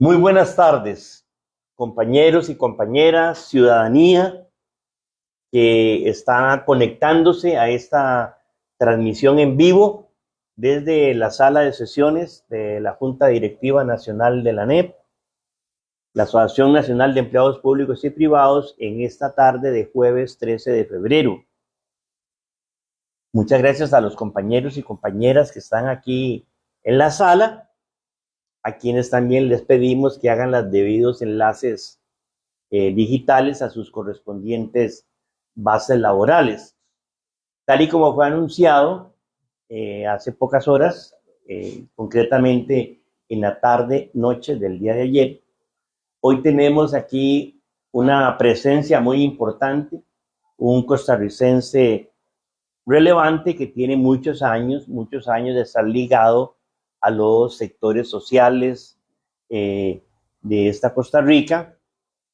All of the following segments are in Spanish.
Muy buenas tardes, compañeros y compañeras, ciudadanía que está conectándose a esta transmisión en vivo desde la sala de sesiones de la Junta Directiva Nacional de la ANEP, la Asociación Nacional de Empleados Públicos y Privados, en esta tarde de jueves 13 de febrero. Muchas gracias a los compañeros y compañeras que están aquí en la sala, a quienes también les pedimos que hagan los debidos enlaces digitales a sus correspondientes bases laborales. Tal y como fue anunciado hace pocas horas, concretamente en la tarde, noche del día de ayer, hoy tenemos aquí una presencia muy importante, un costarricense relevante que tiene muchos años de estar ligado a los sectores sociales de esta Costa Rica,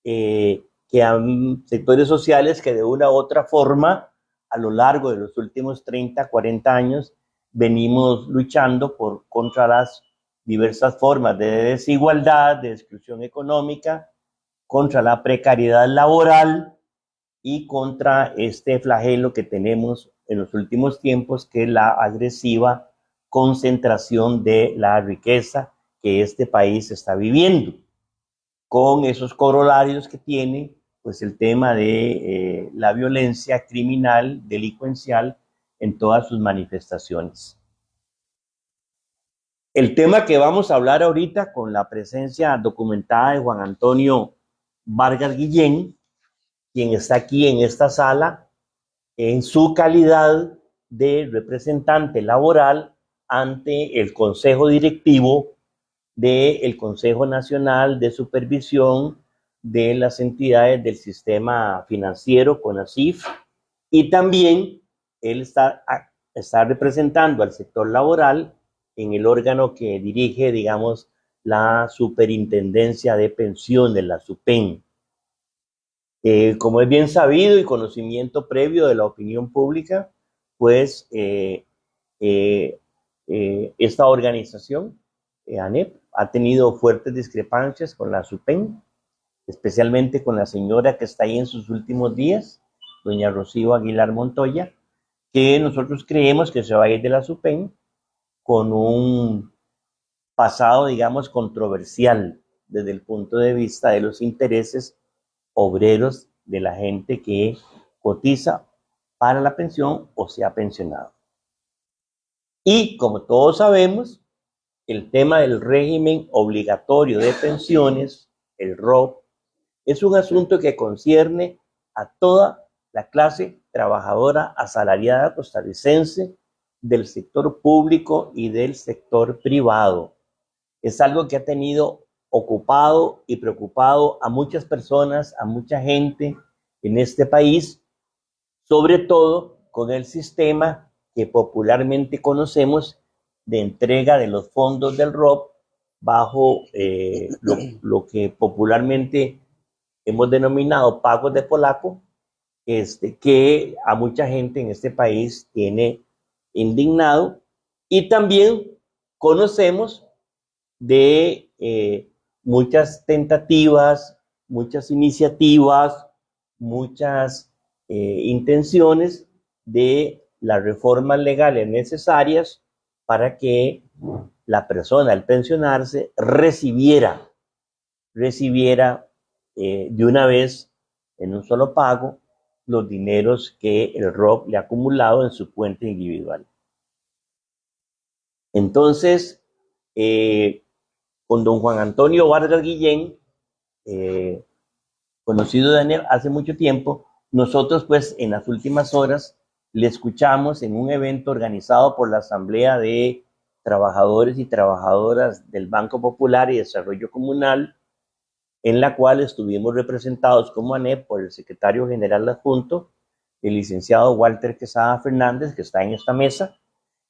que han sectores sociales que de una u otra forma a lo largo de los últimos 30, 40 años venimos luchando contra las diversas formas de desigualdad, de exclusión económica, contra la precariedad laboral y contra este flagelo que tenemos en los últimos tiempos, que es la agresiva concentración de la riqueza que este país está viviendo, con esos corolarios que tiene, pues el tema de la violencia criminal, delincuencial, en todas sus manifestaciones. El tema que vamos a hablar ahorita, con la presencia documentada de Juan Antonio Vargas Guillén, quien está aquí en esta sala en su calidad de representante laboral ante el Consejo Directivo del Consejo Nacional de Supervisión de las entidades del sistema financiero, CONACYF, y también él está representando al sector laboral en el órgano que dirige, digamos, la Superintendencia de Pensiones, la SUPEN. Como es bien sabido y conocimiento previo de la opinión pública, pues esta organización, ANEP, ha tenido fuertes discrepancias con la SUPEN, especialmente con la señora que está ahí en sus últimos días, doña Rocío Aguilar Montoya, que nosotros creemos que se va a ir de la SUPEN con un pasado, digamos, controversial desde el punto de vista de los intereses obreros de la gente que cotiza para la pensión o se ha pensionado. Y como todos sabemos, el tema del régimen obligatorio de pensiones, el ROP, es un asunto que concierne a toda la clase trabajadora asalariada costarricense del sector público y del sector privado. Es algo que ha tenido ocupado y preocupado a muchas personas, a mucha gente en este país, sobre todo con el sistema que popularmente conocemos de entrega de los fondos del ROP bajo lo que popularmente hemos denominado pagos de polaco, que a mucha gente en este país tiene indignado, y también conocemos de muchas tentativas, muchas iniciativas, muchas intenciones de las reformas legales necesarias para que la persona al pensionarse recibiera de una vez en un solo pago los dineros que el ROP le ha acumulado en su cuenta individual. Entonces, con don Juan Antonio Vargas Guillén, conocido de ANEP hace mucho tiempo, nosotros pues en las últimas horas le escuchamos en un evento organizado por la Asamblea de Trabajadores y Trabajadoras del Banco Popular y Desarrollo Comunal, en la cual estuvimos representados como ANEP por el secretario general adjunto, el licenciado Walter Quesada Fernández, que está en esta mesa,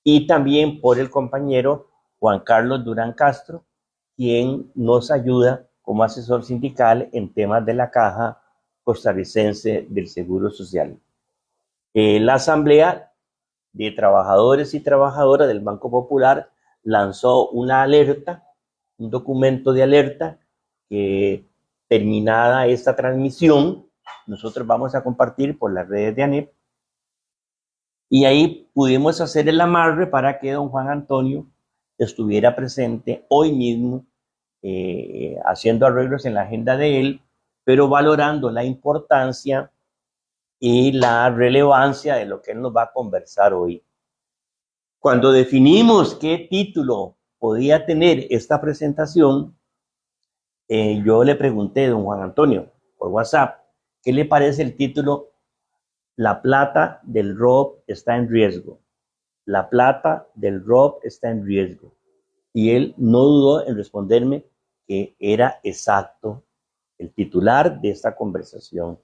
y también por el compañero Juan Carlos Durán Castro, quien nos ayuda como asesor sindical en temas de la Caja Costarricense del Seguro Social. La Asamblea de Trabajadores y Trabajadoras del Banco Popular lanzó una alerta, un documento de alerta que terminada esta transmisión, nosotros vamos a compartir por las redes de ANEP y ahí pudimos hacer el amarre para que don Juan Antonio estuviera presente hoy mismo, haciendo arreglos en la agenda de él, pero valorando la importancia y la relevancia de lo que él nos va a conversar hoy. Cuando definimos qué título podía tener esta presentación, yo le pregunté a don Juan Antonio por WhatsApp, ¿qué le parece el título? La plata del ROB está en riesgo. La plata del ROB está en riesgo. Y él no dudó en responderme que era exacto el titular de esta conversación.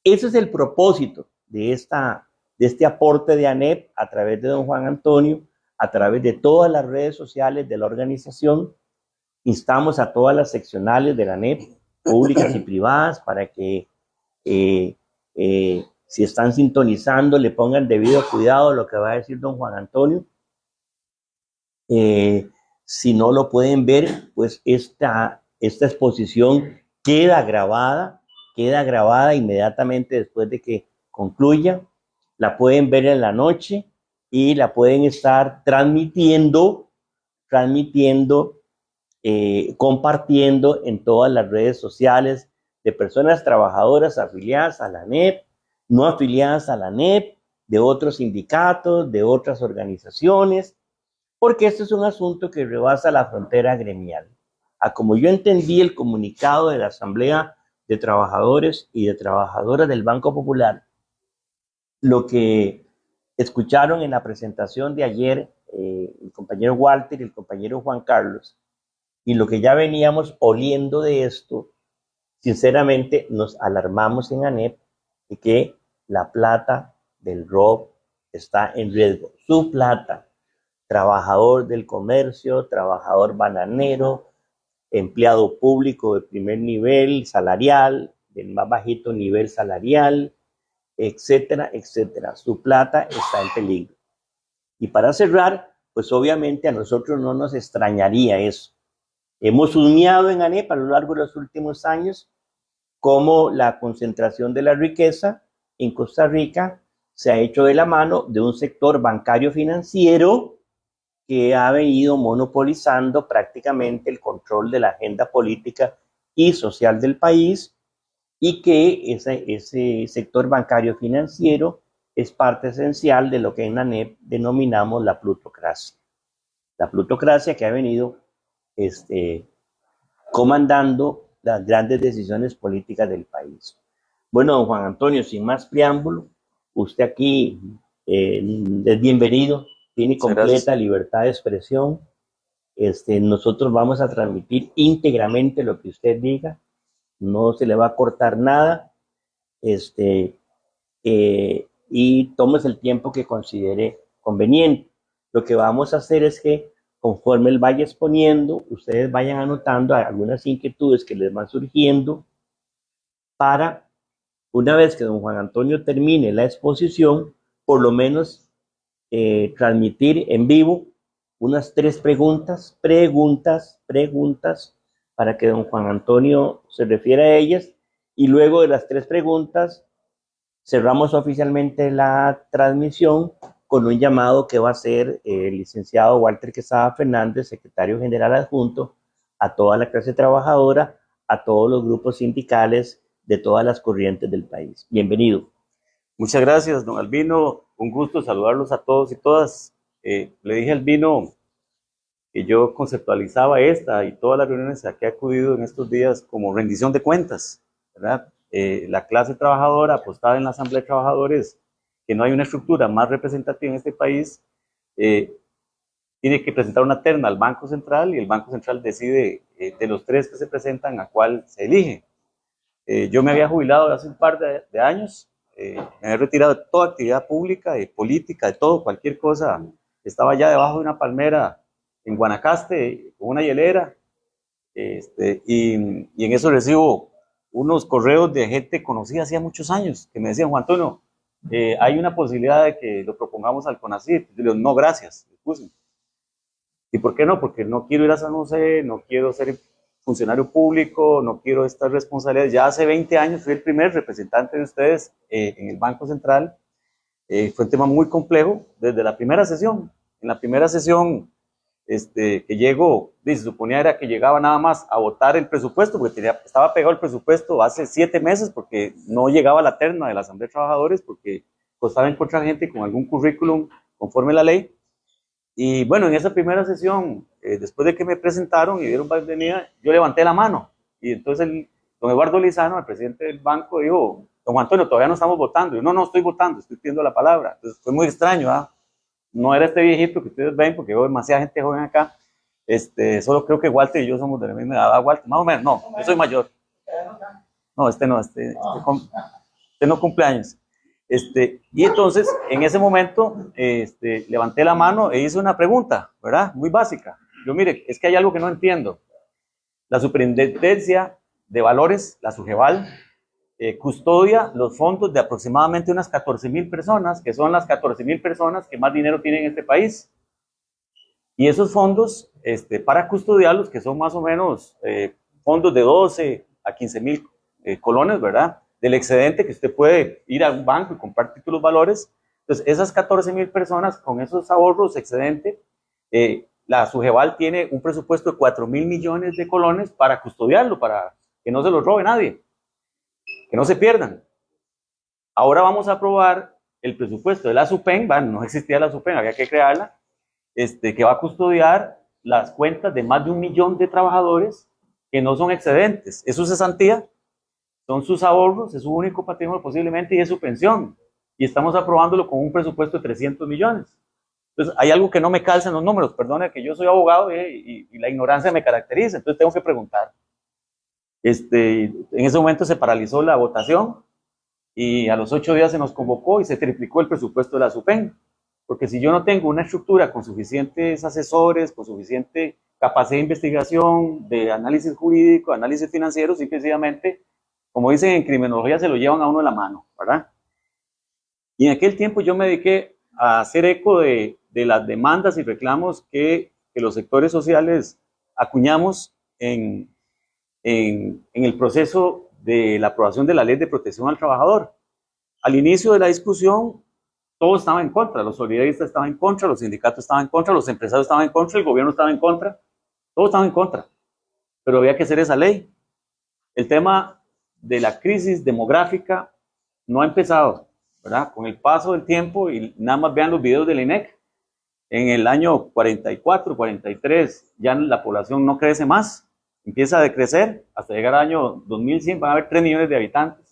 Ese es el propósito de este aporte de ANEP a través de don Juan Antonio, a través de todas las redes sociales de la organización. Instamos a todas las seccionales de la ANEP, públicas y privadas, para que si están sintonizando le pongan debido cuidado a lo que va a decir don Juan Antonio. Si no lo pueden ver, pues esta exposición queda grabada inmediatamente después de que concluya. La pueden ver en la noche y la pueden estar transmitiendo, compartiendo en todas las redes sociales de personas trabajadoras afiliadas a la ANEP, no afiliadas a la ANEP, de otros sindicatos, de otras organizaciones, porque este es un asunto que rebasa la frontera gremial. A como yo entendí el comunicado de la Asamblea de Trabajadores y de Trabajadoras del Banco Popular, lo que escucharon en la presentación de ayer el compañero Walter y el compañero Juan Carlos, y lo que ya veníamos oliendo de esto, sinceramente nos alarmamos en ANEP de que la plata del ROB está en riesgo. Su plata, trabajador del comercio, trabajador bananero, empleado público de primer nivel salarial, del más bajito nivel salarial, etcétera, etcétera. Su plata está en peligro. Y para cerrar, pues obviamente a nosotros no nos extrañaría eso. Hemos humeado en ANEP a lo largo de los últimos años cómo la concentración de la riqueza en Costa Rica se ha hecho de la mano de un sector bancario financiero que ha venido monopolizando prácticamente el control de la agenda política y social del país, y que ese sector bancario financiero es parte esencial de lo que en la ANEP denominamos la plutocracia. La plutocracia que ha venido comandando las grandes decisiones políticas del país. Bueno, don Juan Antonio, sin más preámbulo, usted aquí es bienvenido, tiene completa libertad de expresión. Nosotros vamos a transmitir íntegramente lo que usted diga, no se le va a cortar nada, y tómese el tiempo que considere conveniente. Lo que vamos a hacer es que conforme él vaya exponiendo, ustedes vayan anotando algunas inquietudes que les van surgiendo para, una vez que don Juan Antonio termine la exposición, por lo menos transmitir en vivo unas 3 preguntas, para que don Juan Antonio se refiera a ellas, y luego de las 3 preguntas cerramos oficialmente la transmisión con un llamado que va a hacer el licenciado Walter Quesada Fernández, secretario general adjunto, a toda la clase trabajadora, a todos los grupos sindicales de todas las corrientes del país. Bienvenido. Muchas gracias, don Albino. Un gusto saludarlos a todos y todas. Le dije a Albino que yo conceptualizaba esta y todas las reuniones a que he acudido en estos días como rendición de cuentas, ¿verdad? La clase trabajadora apostada en la Asamblea de Trabajadores, que no hay una estructura más representativa en este país, tiene que presentar una terna al Banco Central y el Banco Central decide de los 3 que se presentan a cuál se elige. Yo me había jubilado hace un par de años, me había retirado de toda actividad pública, de política, de todo, cualquier cosa. Estaba ya debajo de una palmera en Guanacaste con una hielera, y en eso recibo unos correos de gente conocida hacía muchos años que me decían: Juan Antonio, hay una posibilidad de que lo propongamos al CONACYT. Yo les digo: no, gracias. ¿Y por qué no? Porque no quiero ir a San José, no quiero ser funcionario público, no quiero estas responsabilidades. Ya hace 20 años fui el primer representante de ustedes en el Banco Central. Fue un tema muy complejo desde la primera sesión. En la primera sesión que llegó, se suponía era que llegaba nada más a votar el presupuesto, porque estaba pegado el presupuesto hace 7 meses, porque no llegaba la terna de la Asamblea de Trabajadores, porque costaba encontrar gente con algún currículum conforme a la ley. Y bueno, en esa primera sesión, después de que me presentaron y dieron bienvenida, yo levanté la mano. Y entonces don Eduardo Lizano, el presidente del banco, dijo: don Antonio, todavía no estamos votando. Y yo: no estoy votando, estoy pidiendo la palabra. Entonces fue muy extraño, ¿ah? No era este viejito que ustedes ven, porque veo demasiada gente joven acá. Solo creo que Walter y yo somos de la misma edad. Walter, más o menos, no, yo soy mayor. No, este no cumpleaños. Y entonces, en ese momento, levanté la mano e hice una pregunta, ¿verdad? Muy básica. Yo: mire, es que hay algo que no entiendo. La Superintendencia de Valores, la SUGEVAL, custodia los fondos de aproximadamente unas 14,000 personas, que son las 14,000 personas que más dinero tienen en este país. Y esos fondos, para custodiarlos, que son más o menos fondos de 12 a 15,000 colones, ¿verdad? Del excedente, que usted puede ir a un banco y comprar títulos valores. Entonces, esas 14,000 personas con esos ahorros excedente, la SUGEVAL tiene un presupuesto de 4,000 millones de colones para custodiarlo, para que no se los robe nadie, que no se pierdan. Ahora vamos a aprobar el presupuesto de la SUPEN, bueno, no existía la SUPEN, había que crearla, que va a custodiar las cuentas de más de 1 millón de trabajadores que no son excedentes. Es su cesantía, son sus ahorros, es su único patrimonio posiblemente y es su pensión. Y estamos aprobándolo con un presupuesto de 300 millones. Entonces, hay algo que no me calza en los números. Perdone que yo soy abogado y la ignorancia me caracteriza, entonces tengo que preguntar. En ese momento se paralizó la votación y a los 8 días se nos convocó y se triplicó el presupuesto de la SUPEN. Porque si yo no tengo una estructura con suficientes asesores, con suficiente capacidad de investigación, de análisis jurídico, análisis financiero, simplemente, como dicen en criminología, se lo llevan a uno de la mano, ¿verdad? Y en aquel tiempo yo me dediqué a hacer eco de las demandas y reclamos que los sectores sociales acuñamos en el proceso de la aprobación de la Ley de Protección al Trabajador. Al inicio de la discusión, todos estaban en contra, los solidaristas estaban en contra, los sindicatos estaban en contra, los empresarios estaban en contra, el gobierno estaba en contra, todos estaban en contra, pero había que hacer esa ley. El tema de la crisis demográfica no ha empezado, ¿verdad? Con el paso del tiempo, y nada más vean los videos del INEC, en el año 44, 43, ya la población no crece más, empieza a decrecer, hasta llegar al año 2100 van a haber 3 millones de habitantes.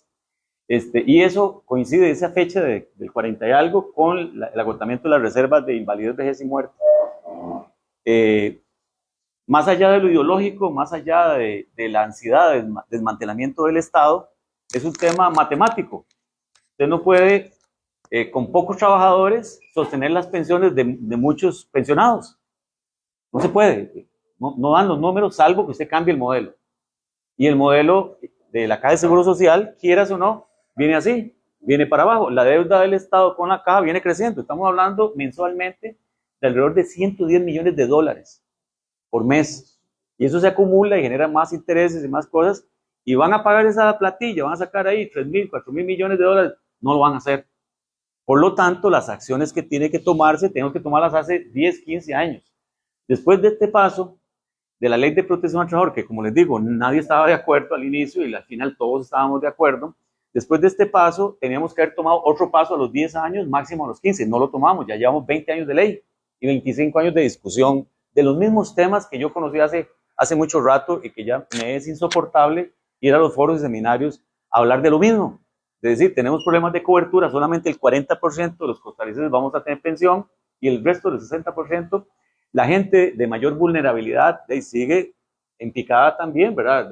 Y eso coincide, esa fecha del 40 y algo, con el agotamiento de las reservas de invalidez, vejez y muerte. Más allá de lo ideológico, más allá de la ansiedad de desmantelamiento del Estado, es un tema matemático. Usted no puede, con pocos trabajadores, sostener las pensiones de muchos pensionados. No se puede. No dan los números, salvo que usted cambie el modelo. Y el modelo de la Caja de Seguro Social, quieras o no, viene así, viene para abajo. La deuda del Estado con la Caja viene creciendo. Estamos hablando mensualmente de alrededor de 110 millones de dólares por mes. Y eso se acumula y genera más intereses y más cosas. Y van a pagar esa platilla, van a sacar ahí 3,000, 4,000 millones de dólares. No lo van a hacer. Por lo tanto, las acciones que tiene que tomarse, tenemos que tomarlas hace 10, 15 años. Después de este paso de la Ley de Protección al Trabajador, que como les digo, nadie estaba de acuerdo al inicio y al final todos estábamos de acuerdo. Después de este paso, teníamos que haber tomado otro paso a los 10 años, máximo a los 15. No lo tomamos, ya llevamos 20 años de ley y 25 años de discusión de los mismos temas que yo conocí hace mucho rato y que ya me es insoportable ir a los foros y seminarios a hablar de lo mismo. Es decir, tenemos problemas de cobertura, solamente el 40% de los costarricenses vamos a tener pensión y el resto del 60%, la gente de mayor vulnerabilidad sigue en picada también, ¿verdad?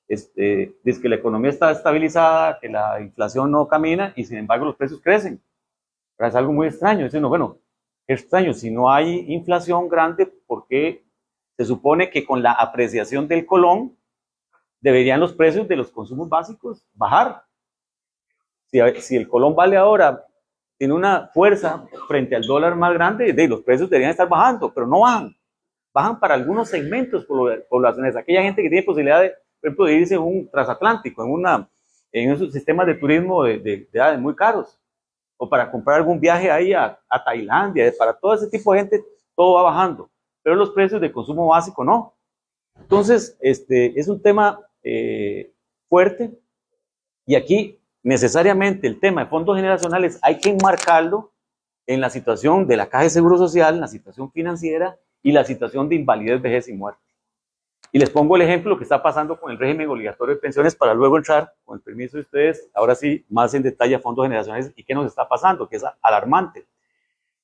Dice que la economía está estabilizada, que la inflación no camina y sin embargo los precios crecen. Es algo muy extraño. Dice uno, bueno, es extraño, si no hay inflación grande, ¿por qué se supone que con la apreciación del colón deberían los precios de los consumos básicos bajar? Si el colón vale ahora, tiene una fuerza frente al dólar más grande, los precios deberían estar bajando, pero no bajan. bajan para algunos segmentos poblacionales, aquella gente que tiene posibilidad de, por ejemplo, de irse en un transatlántico, en esos sistemas de turismo de muy caros, o para comprar algún viaje ahí a Tailandia, para todo ese tipo de gente, todo va bajando, pero los precios de consumo básico no. Entonces, es un tema fuerte, y aquí necesariamente el tema de fondos generacionales hay que enmarcarlo en la situación de la Caja de Seguro Social, en la situación financiera y la situación de invalidez, vejez y muerte. Y les pongo el ejemplo de lo que está pasando con el régimen obligatorio de pensiones para luego entrar, con el permiso de ustedes, ahora sí, más en detalle a fondos generacionales y qué nos está pasando, que es alarmante.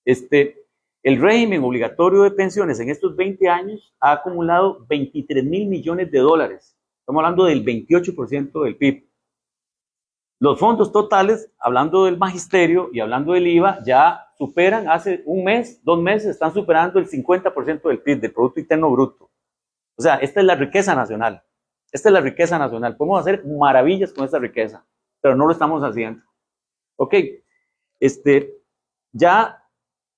El régimen obligatorio de pensiones en estos 20 años ha acumulado 23.000 millones de dólares. Estamos hablando del 28% del PIB. Los fondos totales, hablando del magisterio y hablando del IVA, ya superan, hace un mes, 2 meses, están superando el 50% del PIB, del Producto Interno Bruto. O sea, esta es la riqueza nacional. Esta es la riqueza nacional. Podemos hacer maravillas con esta riqueza, pero no lo estamos haciendo. Ok, ya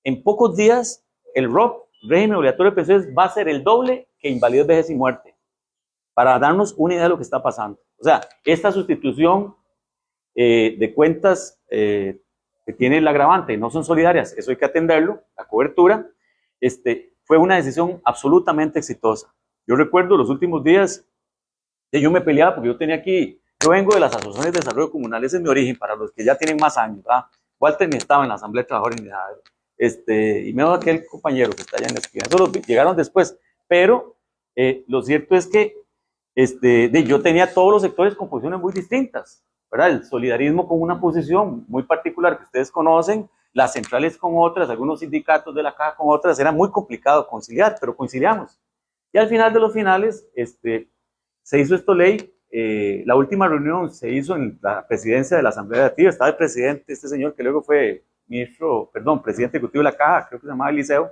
en pocos días, el ROP, régimen obligatorio de pensiones, va a ser el doble que invalidez, vejez y muerte, para darnos una idea de lo que está pasando. O sea, esta sustitución de cuentas que tiene el agravante, no son solidarias, eso hay que atenderlo, la cobertura, fue una decisión absolutamente exitosa. Yo recuerdo los últimos días que yo me peleaba porque yo vengo de las asociaciones de desarrollo comunal, ese es mi origen, para los que ya tienen más años, ¿verdad? Walter ni estaba en la Asamblea de Trabajadores ni nada, y me va aquel compañero que está allá en la esquina, eso llegaron después, pero lo cierto es que yo tenía todos los sectores con posiciones muy distintas, ¿verdad? El solidarismo con una posición muy particular que ustedes conocen, las centrales con otras, algunos sindicatos de la caja con otras, era muy complicado conciliar, pero conciliamos. Y al final de los finales, se hizo esta ley, la última reunión se hizo en la presidencia de la Asamblea Legislativa, estaba el presidente, este señor que luego fue presidente ejecutivo de la caja, creo que se llamaba Eliseo,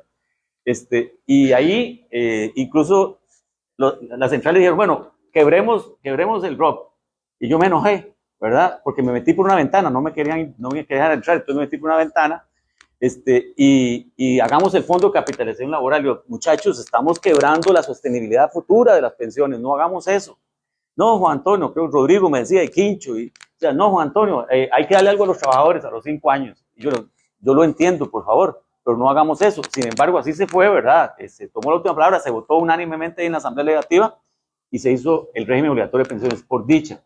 y ahí incluso las centrales dijeron, bueno, quebremos el ROP, y yo me enojé, ¿verdad? Porque me metí por una ventana, no me querían dejar entrar, entonces me metí por una ventana, y hagamos el fondo de capitalización laboral. Yo, muchachos, estamos quebrando la sostenibilidad futura de las pensiones, no hagamos eso. No, Juan Antonio, creo que Rodrigo me decía, y Quincho, o sea, no, Juan Antonio, hay que darle algo a los trabajadores a los 5 años. Y yo lo entiendo, por favor, pero no hagamos eso. Sin embargo, así se fue, ¿verdad? Se tomó la última palabra, se votó unánimemente en la Asamblea Legislativa y se hizo el régimen obligatorio de pensiones, por dicha.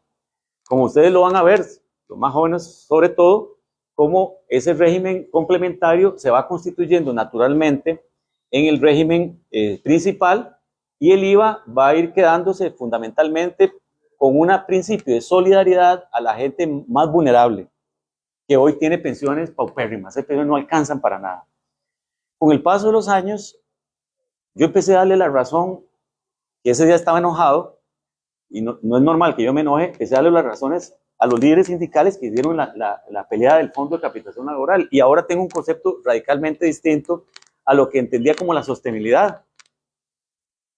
Como ustedes lo van a ver, los más jóvenes sobre todo, cómo ese régimen complementario se va constituyendo naturalmente en el régimen principal, y el IVA va a ir quedándose fundamentalmente con un principio de solidaridad a la gente más vulnerable, que hoy tiene pensiones paupérrimas, esas pensiones no alcanzan para nada. Con el paso de los años, yo empecé a darle la razón, que ese día estaba enojado, y no es normal que yo me enoje, empecé a darle las razones a los líderes sindicales que dieron la pelea del Fondo de Capitalización Laboral, y ahora tengo un concepto radicalmente distinto a lo que entendía como la sostenibilidad.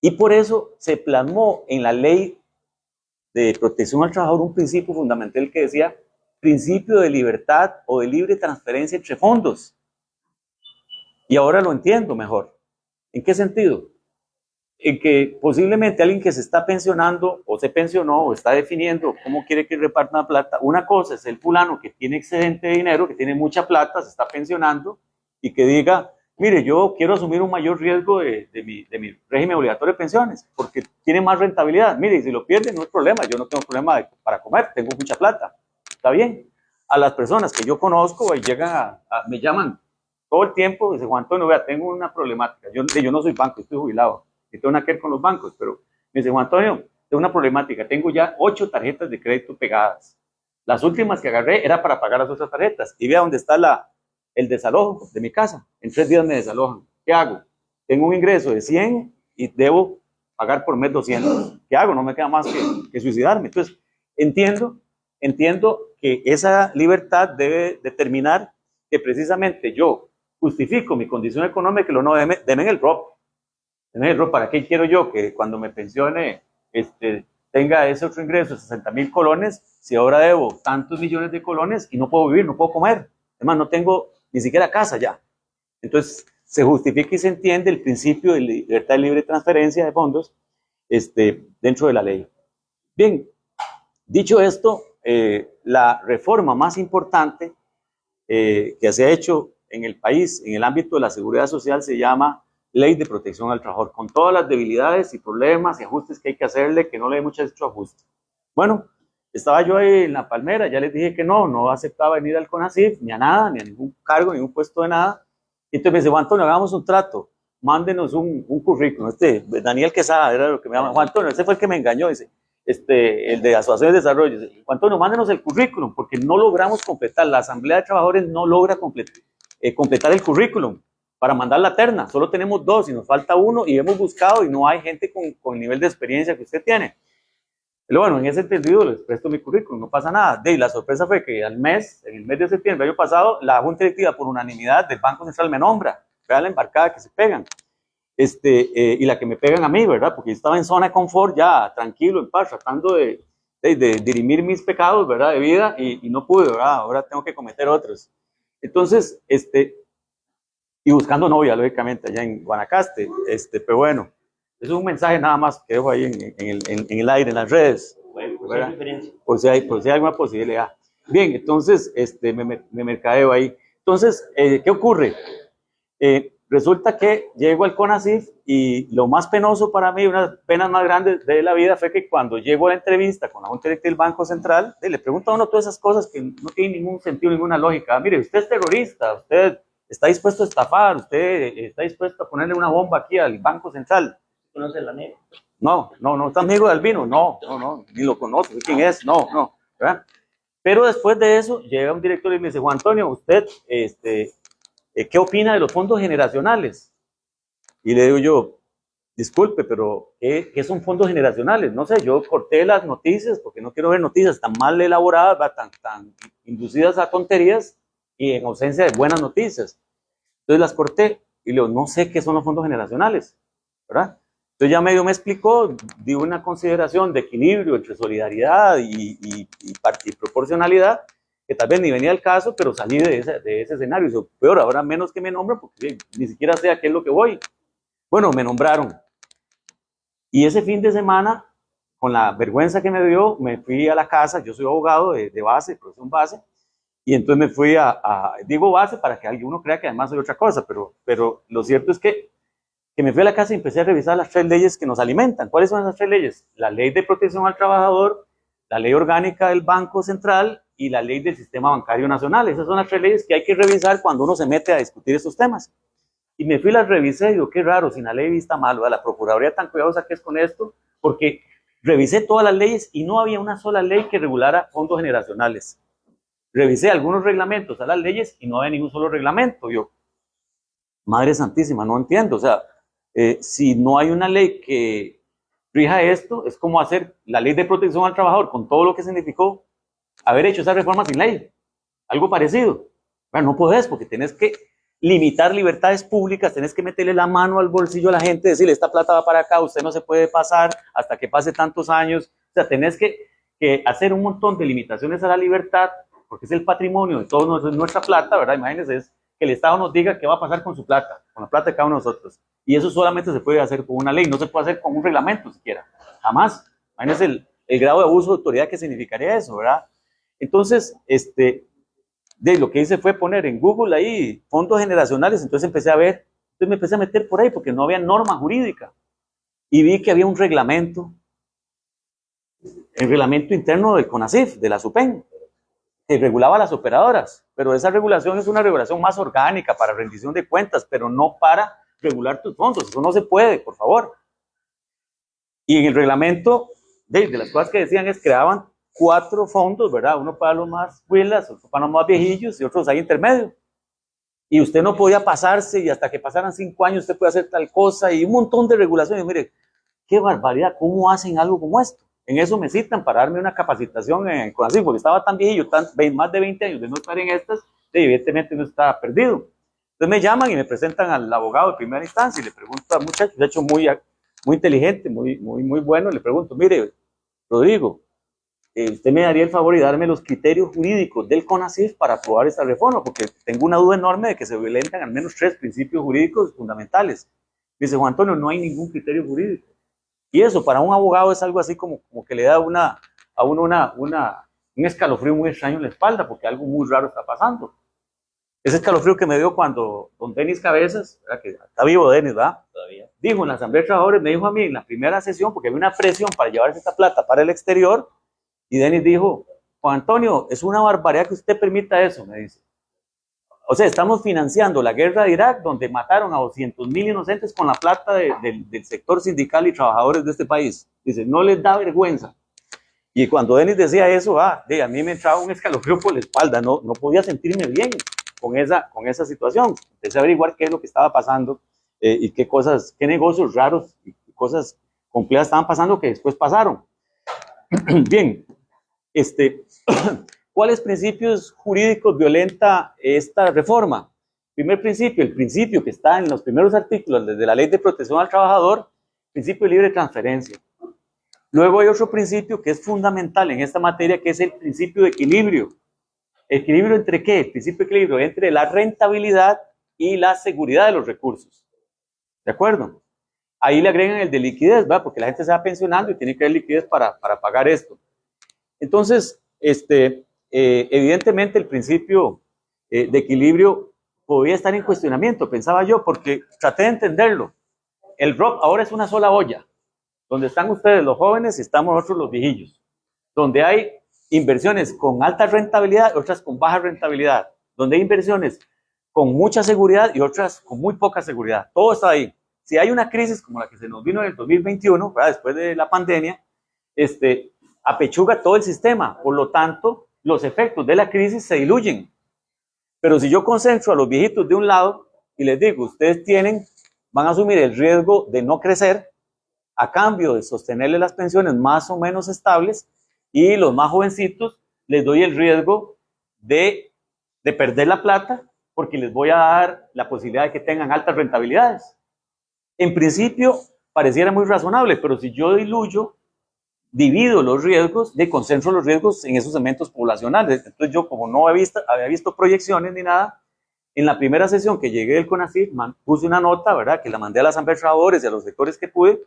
Y por eso se plasmó en la Ley de Protección al Trabajador un principio fundamental que decía principio de libertad o de libre transferencia entre fondos. Y ahora lo entiendo mejor. ¿En qué sentido? En que posiblemente alguien que se está pensionando o se pensionó o está definiendo cómo quiere que repartan la plata, una cosa es el fulano que tiene excedente de dinero, que tiene mucha plata, se está pensionando y que diga, mire, yo quiero asumir un mayor riesgo de mi régimen obligatorio de pensiones porque tiene más rentabilidad. Mire, si lo pierde no hay problema, yo no tengo problema para comer, tengo mucha plata, está bien. A las personas que yo conozco y llegan me llaman todo el tiempo, dice Juan Antonio, vea, tengo una problemática, yo no soy banco, estoy jubilado, y tengo nada que ver con los bancos, pero me dice Juan Antonio, tengo una problemática, tengo ya 8 tarjetas de crédito pegadas, las últimas que agarré era para pagar las otras tarjetas, y vea dónde está el desalojo de mi casa, en 3 días me desalojan, ¿qué hago? Tengo un ingreso de 100 y debo pagar por mes 200, ¿qué hago? No me queda más que suicidarme. Entonces, entiendo que esa libertad debe determinar que precisamente yo justifico mi condición económica y lo no deme el ROP. ¿Para qué quiero yo que cuando me pensione tenga ese otro ingreso de 60,000 colones si ahora debo tantos millones de colones y no puedo vivir, no puedo comer? Además, no tengo ni siquiera casa ya. Entonces, se justifica y se entiende el principio de libertad de libre transferencia de fondos dentro de la ley. Bien, dicho esto, la reforma más importante que se ha hecho en el país, en el ámbito de la seguridad social, se llama Ley de Protección al Trabajador, con todas las debilidades y problemas y ajustes que hay que hacerle, que no le hemos hecho ajuste. Bueno, estaba yo ahí en La Palmera, ya les dije que no aceptaba venir al CONACYT, ni a nada, ni a ningún cargo, ni un puesto de nada. Y entonces me dice, Juan Antonio, hagamos un trato, mándenos un currículum. Daniel Quesada era lo que me llama. Juan Antonio, ese fue el que me engañó, dice, el de Asociaciones de Desarrollo. Dice, Juan Antonio, mándenos el currículum, porque no logramos completar, la Asamblea de Trabajadores no logra completar el currículum para mandar la terna. Solo tenemos 2 y nos falta 1 y hemos buscado y no hay gente con el nivel de experiencia que usted tiene. Pero bueno, en ese sentido les presto mi currículum, no pasa nada. Y la sorpresa fue que en el mes de septiembre del año pasado, la Junta Directiva por unanimidad del Banco Central me nombra. Vean la embarcada que se pegan. Y la que me pegan a mí, ¿verdad? Porque yo estaba en zona de confort ya, tranquilo, en paz, tratando de dirimir mis pecados, ¿verdad? De vida y no pude, ¿verdad? Ahora tengo que cometer otros. Entonces, y buscando novia, lógicamente, allá en Guanacaste, pero bueno. Eso es un mensaje nada más que dejo ahí en el aire, en las redes. Bueno, por si hay alguna posibilidad. Bien, entonces me mercadeo ahí. Entonces, ¿qué ocurre? Resulta que llego al CONACYT y lo más penoso para mí, una de las penas más grandes de la vida, fue que cuando llego a la entrevista con la Junta Directiva del Banco Central, le pregunto a uno todas esas cosas que no tienen ningún sentido, ninguna lógica. Mire, usted es terrorista, usted está dispuesto a estafar, usted está dispuesto a ponerle una bomba aquí al Banco Central. ¿Conoce la NEP? No, ¿está amigo de Albino? No, ni lo conozco, ¿quién es? No, ¿verdad? Pero después de eso, llega un director y me dice, Juan Antonio, ¿usted qué opina de los fondos generacionales? Y le digo yo, disculpe, pero ¿qué son fondos generacionales? No sé, yo corté las noticias porque no quiero ver noticias tan mal elaboradas, tan inducidas a tonterías y en ausencia de buenas noticias. Entonces las corté y le digo, no sé qué son los fondos generacionales, ¿verdad? Entonces ya medio me explicó, di una consideración de equilibrio entre solidaridad y proporcionalidad, que tal vez ni venía al caso, pero salí de ese escenario. Y digo, peor, ahora menos que me nombren, porque ni siquiera sé a qué es lo que voy. Bueno, me nombraron. Y ese fin de semana, con la vergüenza que me dio, me fui a la casa, yo soy abogado de base, profesión base, y entonces me fui digo base para que alguno crea que además soy otra cosa, pero lo cierto es que me fui a la casa y empecé a revisar las 3 leyes que nos alimentan. ¿Cuáles son esas 3 leyes? La Ley de Protección al Trabajador, la Ley Orgánica del Banco Central y la Ley del Sistema Bancario Nacional. Esas son las 3 leyes que hay que revisar cuando uno se mete a discutir estos temas. Y me fui, las revisé y digo, qué raro, si la ley vista mal, la Procuraduría tan cuidadosa que es con esto, porque revisé todas las leyes y no había una sola ley que regulara fondos generacionales. Revisé algunos reglamentos a las leyes y no había ningún solo reglamento. Yo, Madre Santísima, no entiendo, o sea, si no hay una ley que rija esto, es como hacer la Ley de Protección al Trabajador con todo lo que significó haber hecho esa reforma sin ley, algo parecido. Bueno, no podés, porque tenés que limitar libertades públicas, tenés que meterle la mano al bolsillo a la gente, decirle, esta plata va para acá, usted no se puede pasar hasta que pase tantos años. O sea, tenés que hacer un montón de limitaciones a la libertad, porque es el patrimonio de toda nuestra plata, ¿verdad? Imagínense, es que el Estado nos diga qué va a pasar con su plata, con la plata de cada uno de nosotros. Y eso solamente se puede hacer con una ley, no se puede hacer con un reglamento siquiera, jamás. Imagínense el grado de abuso de autoridad que significaría eso, ¿verdad? Entonces, lo que hice fue poner en Google ahí fondos generacionales, entonces empecé a ver, entonces me empecé a meter por ahí porque no había norma jurídica. Y vi que había un reglamento, el reglamento interno del CONACYT, de la SUPEN, que regulaba a las operadoras, pero esa regulación es una regulación más orgánica para rendición de cuentas, pero no para regular tus fondos, eso no se puede, por favor. Y en el reglamento, de las cosas que decían es creaban 4 fondos, ¿verdad? Uno para los más huilas, otro para los más viejillos y otros ahí intermedio. Y usted no podía pasarse y hasta que pasaran 5 años usted puede hacer tal cosa y un montón de regulaciones. Mire, qué barbaridad, ¿cómo hacen algo como esto? En eso me citan para darme una capacitación en CONACYT, porque estaba tan viejillo, más de 20 años de no estar en estas, evidentemente no estaba perdido. Entonces me llaman y me presentan al abogado de primera instancia y le pregunto al muchacho, de hecho muy inteligente, muy bueno, le pregunto, mire, Rodrigo, usted me daría el favor y darme los criterios jurídicos del CONACYT para aprobar esta reforma, porque tengo una duda enorme de que se violentan al menos 3 principios jurídicos fundamentales. Dice Juan Antonio, no hay ningún criterio jurídico. Y eso para un abogado es algo así como que le da a uno un escalofrío muy extraño en la espalda, porque algo muy raro está pasando. Ese escalofrío que me dio cuando don Denis Cabezas, ¿verdad? Que está vivo Denis, ¿verdad? Todavía. Dijo en la Asamblea de Trabajadores, me dijo a mí en la primera sesión, porque había una presión para llevarse esta plata para el exterior, y Denis dijo, Juan Antonio, es una barbaridad que usted permita eso, me dice. O sea, estamos financiando la guerra de Irak, donde mataron a 200,000 inocentes con la plata del sector sindical y trabajadores de este país. Dice, no les da vergüenza. Y cuando Denis decía eso, a mí me entraba un escalofrío por la espalda, no podía sentirme bien con esa situación. Empecé a averiguar qué es lo que estaba pasando y qué negocios raros y cosas complejas estaban pasando que después pasaron. Bien, ¿cuáles principios jurídicos violenta esta reforma? Primer principio, el principio que está en los primeros artículos de la Ley de Protección al Trabajador, principio de libre transferencia. Luego hay otro principio que es fundamental en esta materia, que es el principio de equilibrio. ¿Equilibrio entre qué? El principio de equilibrio entre la rentabilidad y la seguridad de los recursos. ¿De acuerdo? Ahí le agregan el de liquidez, ¿verdad? Porque la gente se va pensionando y tiene que haber liquidez para pagar esto. Entonces, evidentemente el principio de equilibrio podría estar en cuestionamiento, pensaba yo, porque traté de entenderlo. El ROP ahora es una sola olla, donde están ustedes los jóvenes y estamos nosotros los viejillos, donde hay inversiones con alta rentabilidad y otras con baja rentabilidad, donde hay inversiones con mucha seguridad y otras con muy poca seguridad. Todo está ahí. Si hay una crisis como la que se nos vino en el 2021, ¿verdad? Después de la pandemia, apechuga todo el sistema. Por lo tanto, los efectos de la crisis se diluyen. Pero si yo concentro a los viejitos de un lado y les digo, ustedes van a asumir el riesgo de no crecer a cambio de sostenerles las pensiones más o menos estables, y los más jovencitos les doy el riesgo de perder la plata porque les voy a dar la posibilidad de que tengan altas rentabilidades. En principio pareciera muy razonable, pero si yo divido los riesgos, concentro los riesgos en esos segmentos poblacionales. Entonces yo, como no había visto proyecciones ni nada, en la primera sesión que llegué del CONACYT, puse una nota, ¿verdad?, que la mandé a la Asamblea de Trabajadores y a los sectores que pude,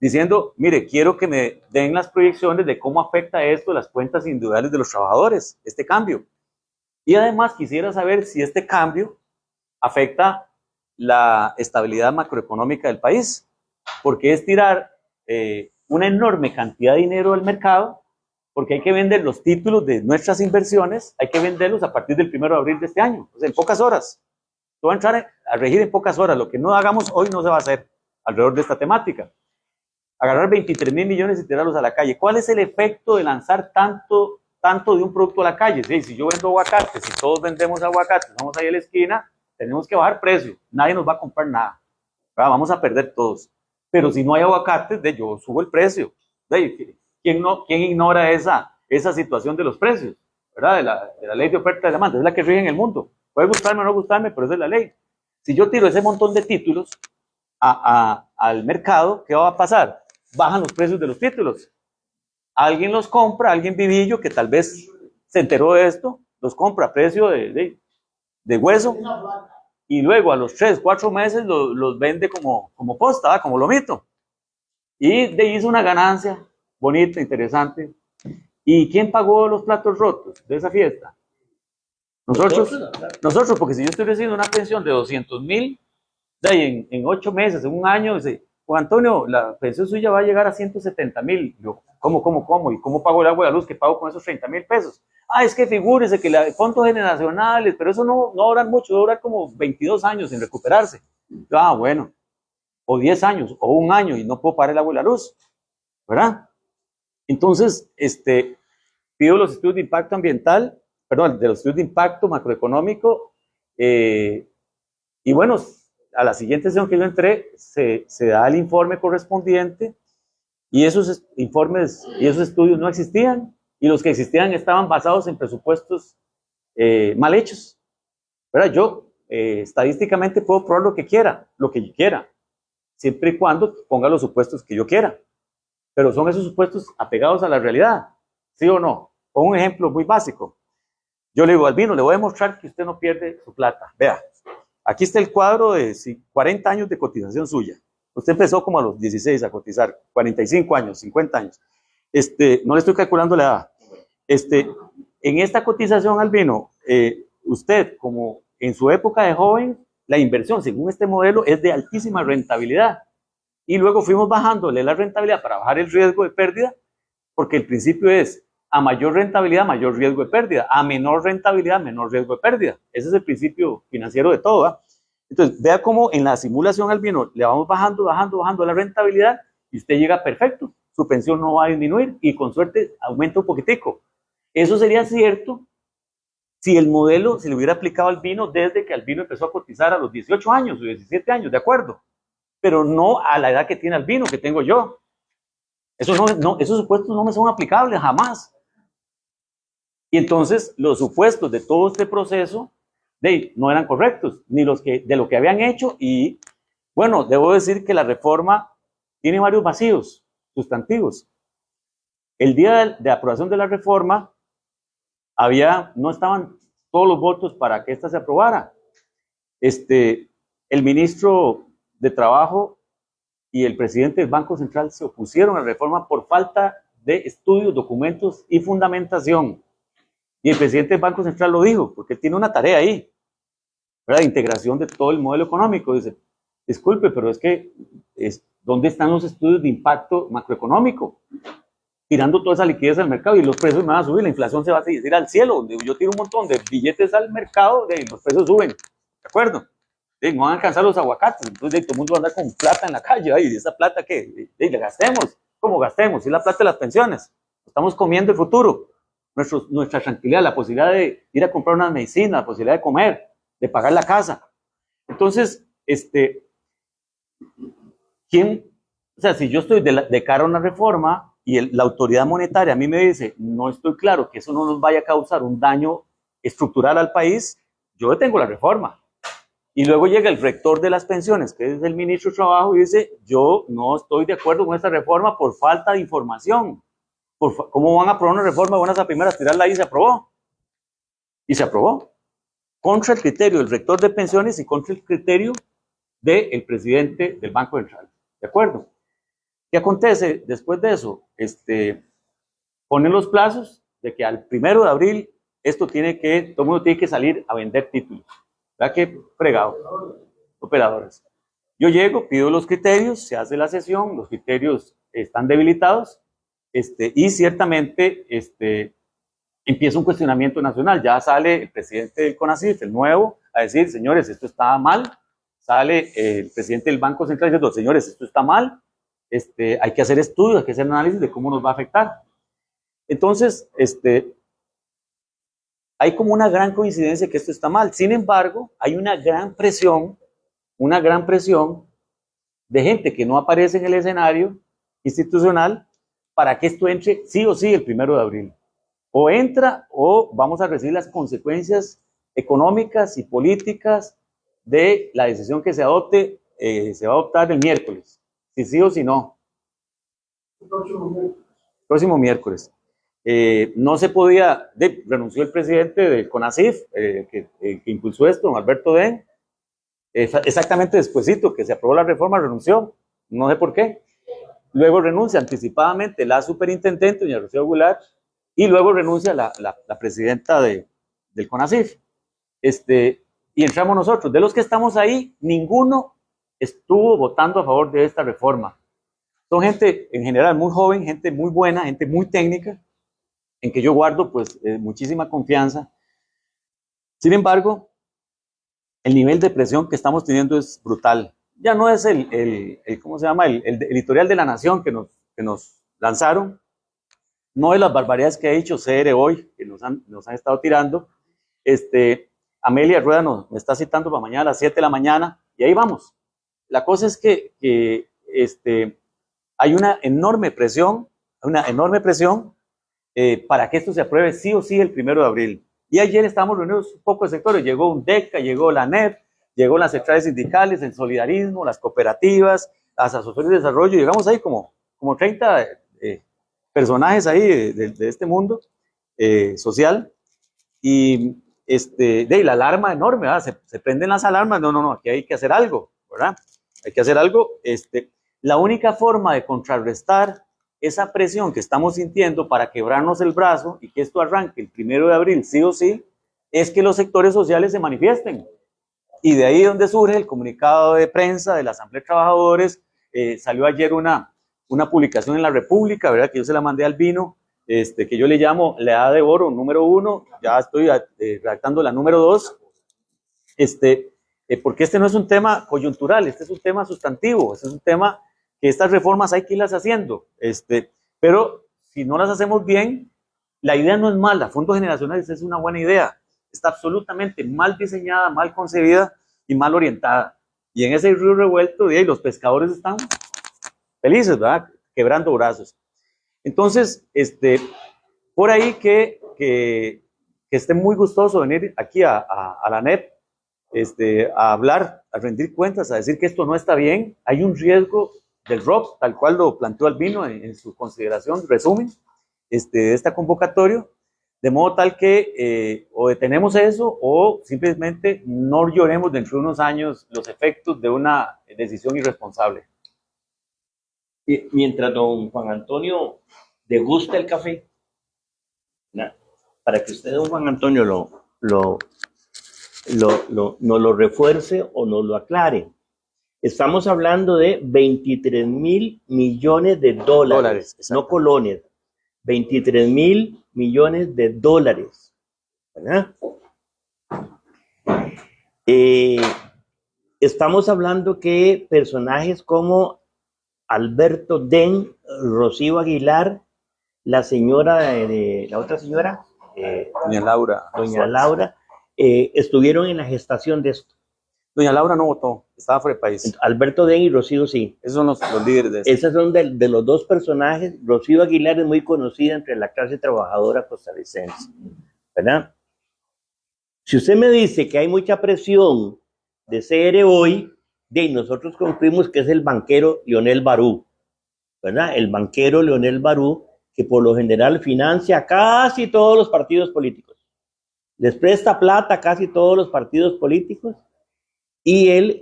diciendo, mire, quiero que me den las proyecciones de cómo afecta esto las cuentas individuales de los trabajadores, este cambio. Y además quisiera saber si este cambio afecta la estabilidad macroeconómica del país, porque es tirar una enorme cantidad de dinero al mercado, porque hay que vender los títulos de nuestras inversiones, hay que venderlos a partir del 1 de abril de este año, o sea, en pocas horas. Esto va a entrar a regir en pocas horas. Lo que no hagamos hoy no se va a hacer alrededor de esta temática. Agarrar 23,000 millones y tirarlos a la calle. ¿Cuál es el efecto de lanzar tanto de un producto a la calle? Sí, si yo vendo aguacates, si todos vendemos aguacates, vamos ahí a la esquina, tenemos que bajar precio, nadie nos va a comprar nada, ¿verdad? Vamos a perder todos. Pero si no hay aguacates, yo subo el precio. ¿Quién ignora esa situación de los precios, ¿verdad? De la ley de oferta y demanda? Es la que rige en el mundo. Puede gustarme o no gustarme, pero esa es la ley. Si yo tiro ese montón de títulos al mercado, ¿qué va a pasar? Bajan los precios de los títulos. Alguien los compra, alguien vivillo que tal vez se enteró de esto, los compra a precio de hueso, y luego a los 3, 4 meses los vende como posta, ¿verdad?, como lomito. Y hizo una ganancia bonita, interesante. ¿Y quién pagó los platos rotos de esa fiesta? Nosotros, porque si yo estoy recibiendo una pensión de 200,000, en 8 meses, en un año, dice, Juan Antonio, la pensión suya va a llegar a 170,000. Yo, ¿cómo? ¿Y cómo pago el agua y la luz que pago con esos 30,000 pesos? Es que figúrese que fondos generacionales, pero eso no duran mucho, duran como 22 años en recuperarse. Yo, bueno, o 10 años, o un año, y no puedo pagar el agua y la luz, ¿verdad? Entonces, pido los estudios de impacto ambiental, de los estudios de impacto macroeconómico, y bueno, a la siguiente sesión que yo entré, se da el informe correspondiente, y esos informes y esos estudios no existían, y los que existían estaban basados en presupuestos mal hechos, ¿verdad? Yo estadísticamente puedo probar lo que yo quiera, siempre y cuando ponga los supuestos que yo quiera. pero son esos supuestos apegados a la realidad, ¿sí o no? Con un ejemplo muy básico. Yo le digo, Albino, le voy a demostrar que usted no pierde su plata. Vea, aquí está el cuadro de 40 años de cotización suya. Usted empezó como a los 16 a cotizar, 45 años, 50 años. No le estoy calculando la edad. En esta cotización, Albino, usted, como en su época de joven, la inversión, según este modelo, es de altísima rentabilidad. Y luego fuimos bajándole la rentabilidad para bajar el riesgo de pérdida, porque el principio es a mayor rentabilidad, mayor riesgo de pérdida, a menor rentabilidad, menor riesgo de pérdida. Ese es el principio financiero de todo, ¿va? Entonces, vea cómo en la simulación, Albino, le vamos bajando la rentabilidad y usted llega perfecto. Su pensión no va a disminuir y con suerte aumenta un poquitico. Eso sería cierto si el modelo se le hubiera aplicado al Albino desde que Albino empezó a cotizar a los 18 años o 17 años, ¿de acuerdo? Pero no a la edad que tiene Albino, que tengo yo. Esos supuestos no me son aplicables jamás. Y entonces los supuestos de todo este proceso no eran correctos, ni de lo que habían hecho. Y bueno, debo decir que la reforma tiene varios vacíos sustantivos. El día de aprobación de la reforma no estaban todos los votos para que esta se aprobara. El ministro de Trabajo y el presidente del Banco Central se opusieron a la reforma por falta de estudios, documentos y fundamentación. Y el presidente del Banco Central lo dijo, porque tiene una tarea ahí, ¿verdad? De integración de todo el modelo económico. Dice, disculpe, pero es que, ¿dónde están los estudios de impacto macroeconómico? Tirando toda esa liquidez al mercado y los precios me van a subir, la inflación se va a ir al cielo. Yo tiro un montón de billetes al mercado, los precios suben, ¿de acuerdo? No van a alcanzar los aguacates, entonces todo el mundo va a andar con plata en la calle. ¿Y esa plata qué? ¿La gastemos? ¿Cómo gastemos? ¿Y la plata de las pensiones? Estamos comiendo el futuro. Nuestra tranquilidad, la posibilidad de ir a comprar una medicina, la posibilidad de comer, de pagar la casa. Entonces, si yo estoy de cara a una reforma y la autoridad monetaria a mí me dice, no estoy claro que eso no nos vaya a causar un daño estructural al país, yo detengo la reforma. Y luego llega el rector de las pensiones, que es el ministro de Trabajo, y dice, yo no estoy de acuerdo con esta reforma por falta de información. ¿Cómo van a aprobar una reforma? Van a primeras tirarla ahí y se aprobó. Y se aprobó. Contra el criterio del rector de pensiones y contra el criterio del presidente del Banco Central. ¿De acuerdo? ¿Qué acontece después de eso? Ponen los plazos de que al 1 de abril todo el mundo tiene que salir a vender títulos. ¿Verdad que fregado? Operadores. Yo llego, pido los criterios, se hace la sesión, los criterios están debilitados, y ciertamente empieza un cuestionamiento nacional. Ya sale el presidente del CONACYT, el nuevo, a decir, señores, esto está mal. Sale el presidente del Banco Central diciendo, señores, esto está mal. Hay que hacer estudios, hay que hacer análisis de cómo nos va a afectar. Entonces, hay como una gran coincidencia que esto está mal. Sin embargo, hay una gran presión de gente que no aparece en el escenario institucional para que esto entre sí o sí el 1 de abril. O entra o vamos a recibir las consecuencias económicas y políticas de la decisión que se adopte, se va a adoptar el miércoles, si sí o si no. Próximo miércoles. No se podía, renunció el presidente del CONACYT, que impulsó esto, don Alberto Den, exactamente despuesito que se aprobó la reforma, renunció, no sé por qué. Luego renuncia anticipadamente la superintendente, doña Rocío Goulart, y luego renuncia la presidenta del CONACYT. Y entramos nosotros. De los que estamos ahí, ninguno estuvo votando a favor de esta reforma. Son gente en general muy joven, gente muy buena, gente muy técnica, en que yo guardo pues muchísima confianza. Sin embargo, el nivel de presión que estamos teniendo es brutal. Ya no es ¿cómo se llama? El editorial de La Nación que nos lanzaron, no es las barbaridades que ha dicho CR hoy, que nos han estado tirando. Amelia Rueda me está citando para mañana a las 7 de la mañana, y ahí vamos. La cosa es que hay una enorme presión para que esto se apruebe sí o sí el 1 de abril. Y ayer estábamos reunidos un poco de sectores, llegó UNDECA, llegó la ANEP, llegó las centrales sindicales, el solidarismo, las cooperativas, las asociaciones de desarrollo, llegamos ahí como 30 personajes ahí de este mundo social, y la alarma enorme, ¿verdad? Se prenden las alarmas, no, aquí hay que hacer algo, ¿verdad? Hay que hacer algo. La única forma de contrarrestar esa presión que estamos sintiendo para quebrarnos el brazo y que esto arranque el 1 de abril, sí o sí, es que los sectores sociales se manifiesten. Y de ahí es donde surge el comunicado de prensa de la Asamblea de Trabajadores. Salió ayer una publicación en La República, ¿verdad? Que yo se la mandé al Albino, que yo le llamo la edad de oro número 1, ya estoy redactando la número 2, porque este no es un tema coyuntural, este es un tema sustantivo, este es un tema que estas reformas hay que irlas haciendo, pero si no las hacemos bien, la idea no es mala, fondos generacionales es una buena idea, está absolutamente mal diseñada, mal concebida y mal orientada, y en ese río revuelto, y los pescadores están felices, ¿verdad? Quebrando brazos. Entonces, por ahí que esté muy gustoso venir aquí a la ANEP, a hablar, a rendir cuentas, a decir que esto no está bien. Hay un riesgo del ROP, tal cual lo planteó Albino en su consideración, resumen, de esta convocatoria, de modo tal que o detenemos eso o simplemente no lloremos dentro de unos años los efectos de una decisión irresponsable. Mientras don Juan Antonio degusta el café, para que usted, don Juan Antonio, nos lo refuerce o nos lo aclare. Estamos hablando de 23.000 millones de dólares, no colones, 23.000 millones de dólares, ¿verdad? Estamos hablando que personajes como Alberto Den, Rocío Aguilar, la señora, la otra señora, doña Laura, estuvieron en la gestación de esto. Doña Laura no votó, estaba fuera del país. Alberto Den y Rocío sí. Esos son los líderes de esto. Esos son de los dos personajes. Rocío Aguilar es muy conocida entre la clase trabajadora costarricense, ¿verdad? Si usted me dice que hay mucha presión de CR hoy, nosotros concluimos que es el banquero Leonel Barú, ¿verdad? El banquero Leonel Barú, que por lo general financia a casi todos los partidos políticos. Les presta plata a casi todos los partidos políticos. Y él,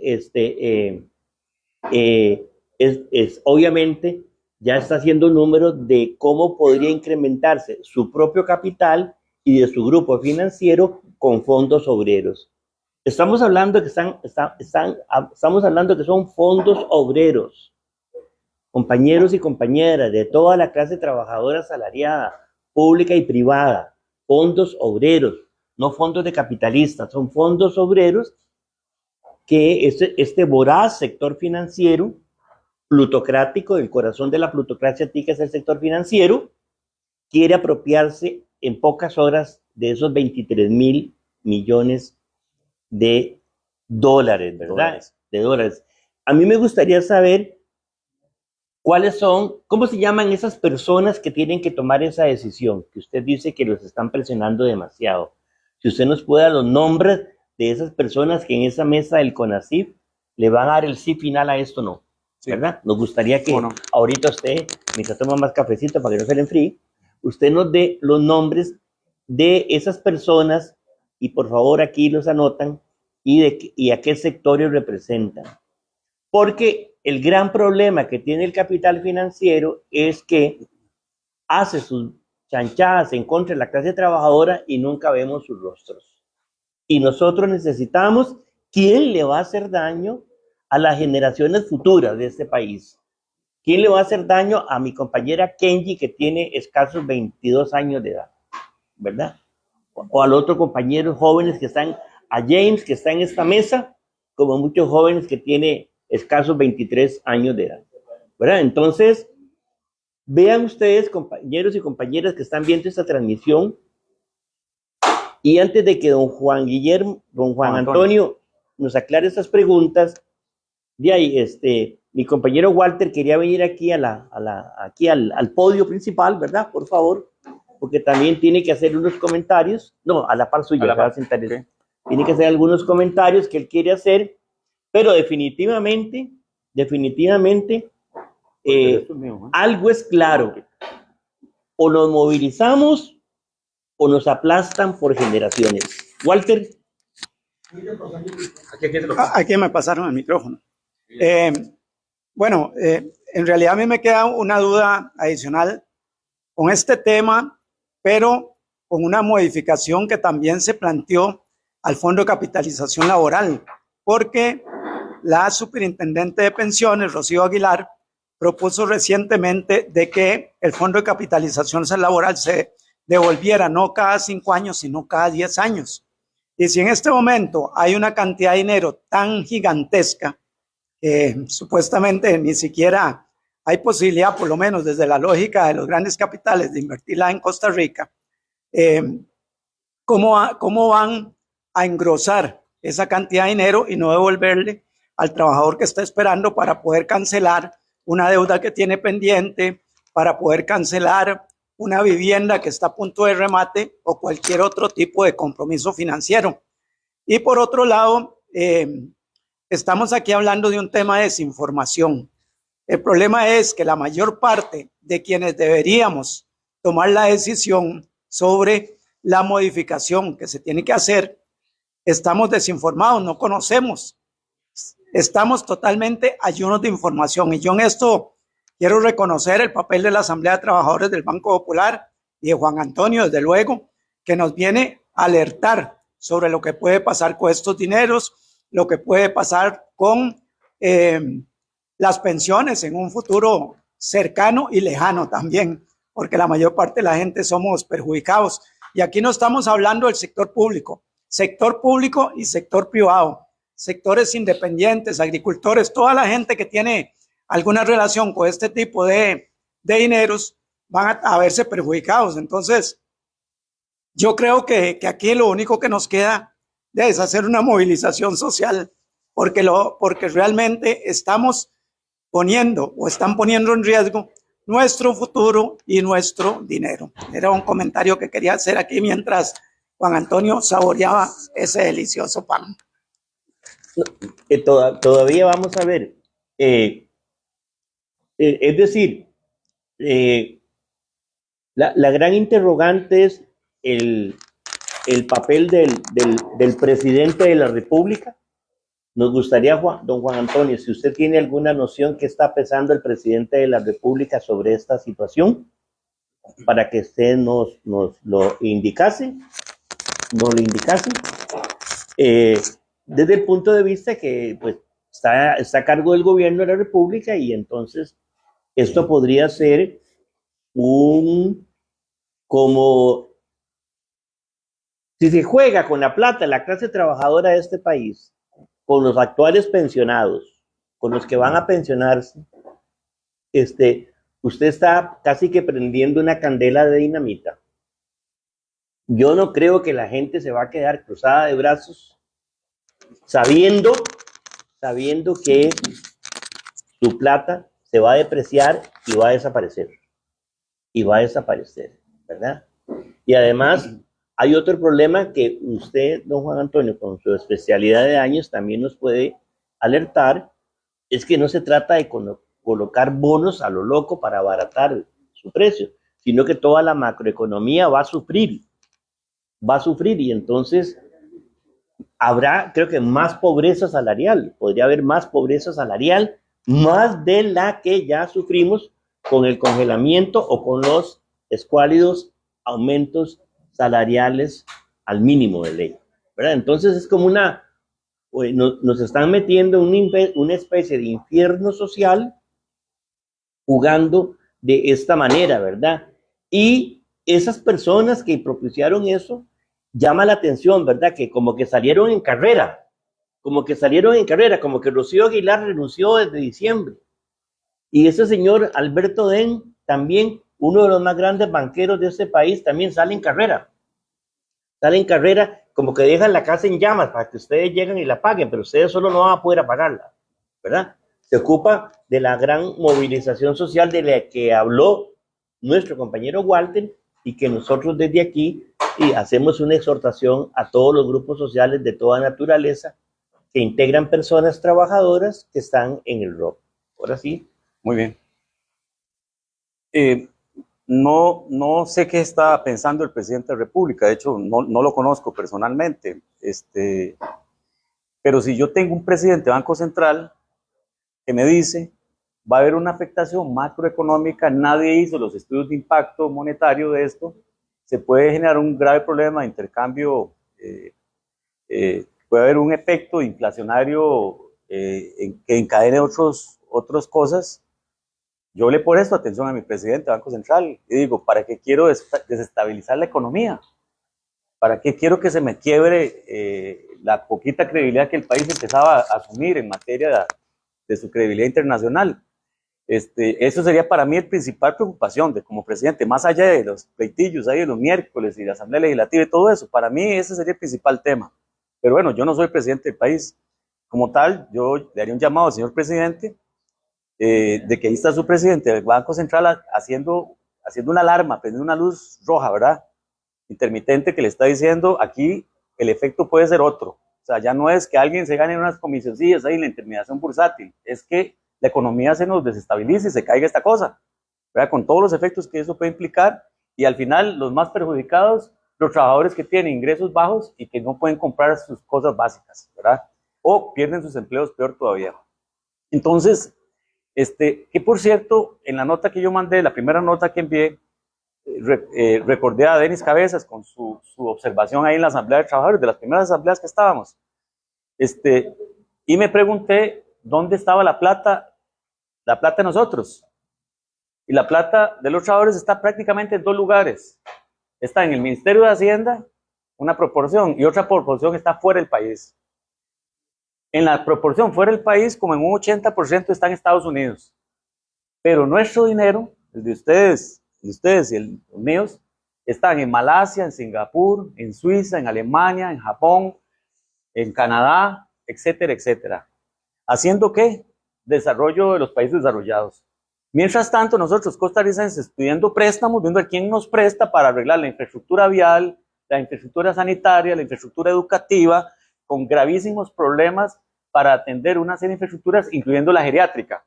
obviamente, ya está haciendo números de cómo podría incrementarse su propio capital y de su grupo financiero con fondos obreros. Estamos hablando que estamos hablando que son fondos obreros, compañeros y compañeras de toda la clase trabajadora asalariada, pública y privada, fondos obreros, no fondos de capitalistas, son fondos obreros que este voraz sector financiero, plutocrático, el corazón de la plutocracia tica es el sector financiero, quiere apropiarse en pocas horas de esos 23.000 millones de dólares, ¿verdad? De dólares. A mí me gustaría saber cómo se llaman esas personas que tienen que tomar esa decisión, que usted dice que los están presionando demasiado. Si usted nos puede dar los nombres de esas personas que en esa mesa del CONACYT le van a dar el sí final a esto, ¿no? Sí. ¿Verdad? Nos gustaría que ahorita usted, mientras toma más cafecito para que no se le enfríe, usted nos dé los nombres de esas personas y por favor aquí los anotan y a qué sectores representan. Porque el gran problema que tiene el capital financiero es que hace sus chanchadas en contra de la clase trabajadora y nunca vemos sus rostros. Y nosotros necesitamos quién le va a hacer daño a las generaciones futuras de este país. ¿Quién le va a hacer daño a mi compañera Kenji, que tiene escasos 22 años de edad? ¿Verdad? O al otro compañero jóvenes que están, a James, que está en esta mesa, como muchos jóvenes que tiene escasos 23 años de edad. ¿Verdad? Entonces, vean ustedes, compañeros y compañeras que están viendo esta transmisión, y antes de que don Juan Antonio nos aclare estas preguntas, de ahí, mi compañero Walter quería venir aquí al podio principal, ¿verdad? Por favor, porque también tiene que hacer unos comentarios, no, a la par suya, okay. Tiene que hacer algunos comentarios que él quiere hacer, pero definitivamente, algo es claro. o nos movilizamos o nos aplastan por generaciones. Walter. Aquí me pasaron el micrófono. Bueno, en realidad a mí me queda una duda adicional con este tema, pero con una modificación que también se planteó al Fondo de Capitalización Laboral, porque la superintendente de pensiones, Rocío Aguilar, propuso recientemente de que el Fondo de Capitalización Laboral se devolviera no cada 5 años, sino cada 10 años. Y si en este momento hay una cantidad de dinero tan gigantesca, supuestamente ni siquiera hay posibilidad, por lo menos desde la lógica de los grandes capitales, de invertirla en Costa Rica, ¿cómo van a engrosar esa cantidad de dinero y no devolverle al trabajador que está esperando para poder cancelar una deuda que tiene pendiente, para poder cancelar una vivienda que está a punto de remate o cualquier otro tipo de compromiso financiero? Y por otro lado, estamos aquí hablando de un tema de desinformación. El problema es que la mayor parte de quienes deberíamos tomar la decisión sobre la modificación que se tiene que hacer, estamos desinformados, no conocemos. Estamos totalmente ayunos de información. Y yo en esto quiero reconocer el papel de la Asamblea de Trabajadores del Banco Popular y de Juan Antonio, desde luego, que nos viene a alertar sobre lo que puede pasar con estos dineros, lo que puede pasar con las pensiones en un futuro cercano y lejano también, porque la mayor parte de la gente somos perjudicados. Y aquí no estamos hablando del sector público y sector privado, sectores independientes, agricultores, toda la gente que tiene alguna relación con este tipo de dineros van a verse perjudicados. Entonces, yo creo que aquí lo único que nos queda es hacer una movilización social, porque realmente estamos poniendo o están poniendo en riesgo nuestro futuro y nuestro dinero. Era un comentario que quería hacer aquí mientras Juan Antonio saboreaba ese delicioso pan. Todavía vamos a ver. Es decir, la gran interrogante es el papel del presidente de la República. Nos gustaría, don Juan Antonio, si usted tiene alguna noción que está pensando el presidente de la República sobre esta situación, para que usted nos lo indicase, desde el punto de vista que pues, está a cargo del gobierno de la República, y entonces esto podría ser como si se juega con la plata de la clase trabajadora de este país, con los actuales pensionados, con los que van a pensionarse, usted está casi que prendiendo una candela de dinamita. Yo no creo que la gente se va a quedar cruzada de brazos sabiendo que su plata se va a depreciar y va a desaparecer. ¿Verdad? Y además, hay otro problema que usted, don Juan Antonio, con su especialidad de años, también nos puede alertar, es que no se trata de colocar bonos a lo loco para abaratar su precio, sino que toda la macroeconomía va a sufrir, y entonces habrá, creo que, más pobreza salarial, podría haber más pobreza salarial, más de la que ya sufrimos con el congelamiento o con los escuálidos aumentos salariales al mínimo de ley, ¿verdad? Entonces es como nos están metiendo en una especie de infierno social jugando de esta manera, ¿verdad? Y esas personas que propiciaron eso, llama la atención, ¿verdad? Que como que salieron en carrera, como que Rocío Aguilar renunció desde diciembre. Y ese señor Alberto Den, también uno de los más grandes banqueros de este país, también sale en carrera, como que dejan la casa en llamas para que ustedes lleguen y la paguen, pero ustedes solo no van a poder apagarla, ¿verdad? Se ocupa de la gran movilización social de la que habló nuestro compañero Walter, y que nosotros desde aquí hacemos una exhortación a todos los grupos sociales de toda naturaleza que integran personas trabajadoras que están en el ROP. Ahora sí. Muy bien. no sé qué está pensando el presidente de la República, de hecho no lo conozco personalmente, pero si yo tengo un presidente de Banco Central que me dice va a haber una afectación macroeconómica, nadie hizo los estudios de impacto monetario de esto, se puede generar un grave problema de intercambio, puede haber un efecto inflacionario que encadene otras cosas. Yo le presto atención a mi presidente del Banco Central y digo, ¿para qué quiero desestabilizar la economía? ¿Para qué quiero que se me quiebre la poquita credibilidad que el país empezaba a asumir en materia de su credibilidad internacional? Eso sería para mí el principal preocupación de como presidente, más allá de los pleitillos ahí de los miércoles y la Asamblea Legislativa y todo eso. Para mí ese sería el principal tema. Pero bueno, yo no soy presidente del país. Como tal, yo le haría un llamado al señor presidente de que ahí está su presidente del Banco Central haciendo una alarma, prendiendo una luz roja, ¿verdad? Intermitente, que le está diciendo aquí el efecto puede ser otro. O sea, ya no es que alguien se gane unas comisioncillas ahí en la intermediación bursátil, es que la economía se nos desestabilice y se caiga esta cosa, ¿verdad? Con todos los efectos que eso puede implicar, y al final los más perjudicados, los trabajadores que tienen ingresos bajos y que no pueden comprar sus cosas básicas, ¿verdad? O pierden sus empleos, peor todavía. Entonces, que por cierto, en la nota que yo mandé, la primera nota que envié, recordé a Denis Cabezas con su observación ahí en la Asamblea de Trabajadores, de las primeras asambleas que estábamos, y me pregunté dónde estaba la plata de nosotros. Y la plata de los trabajadores está prácticamente en dos lugares. Está en el Ministerio de Hacienda, una proporción, y otra proporción está fuera del país. En la proporción fuera del país, como en un 80% está en Estados Unidos. Pero nuestro dinero, el de ustedes y el mío, están en Malasia, en Singapur, en Suiza, en Alemania, en Japón, en Canadá, etcétera, etcétera. ¿Haciendo qué? Desarrollo de los países desarrollados. Mientras tanto, nosotros costarricenses pidiendo préstamos, viendo a quién nos presta para arreglar la infraestructura vial, la infraestructura sanitaria, la infraestructura educativa, con gravísimos problemas para atender una serie de infraestructuras, incluyendo la geriátrica,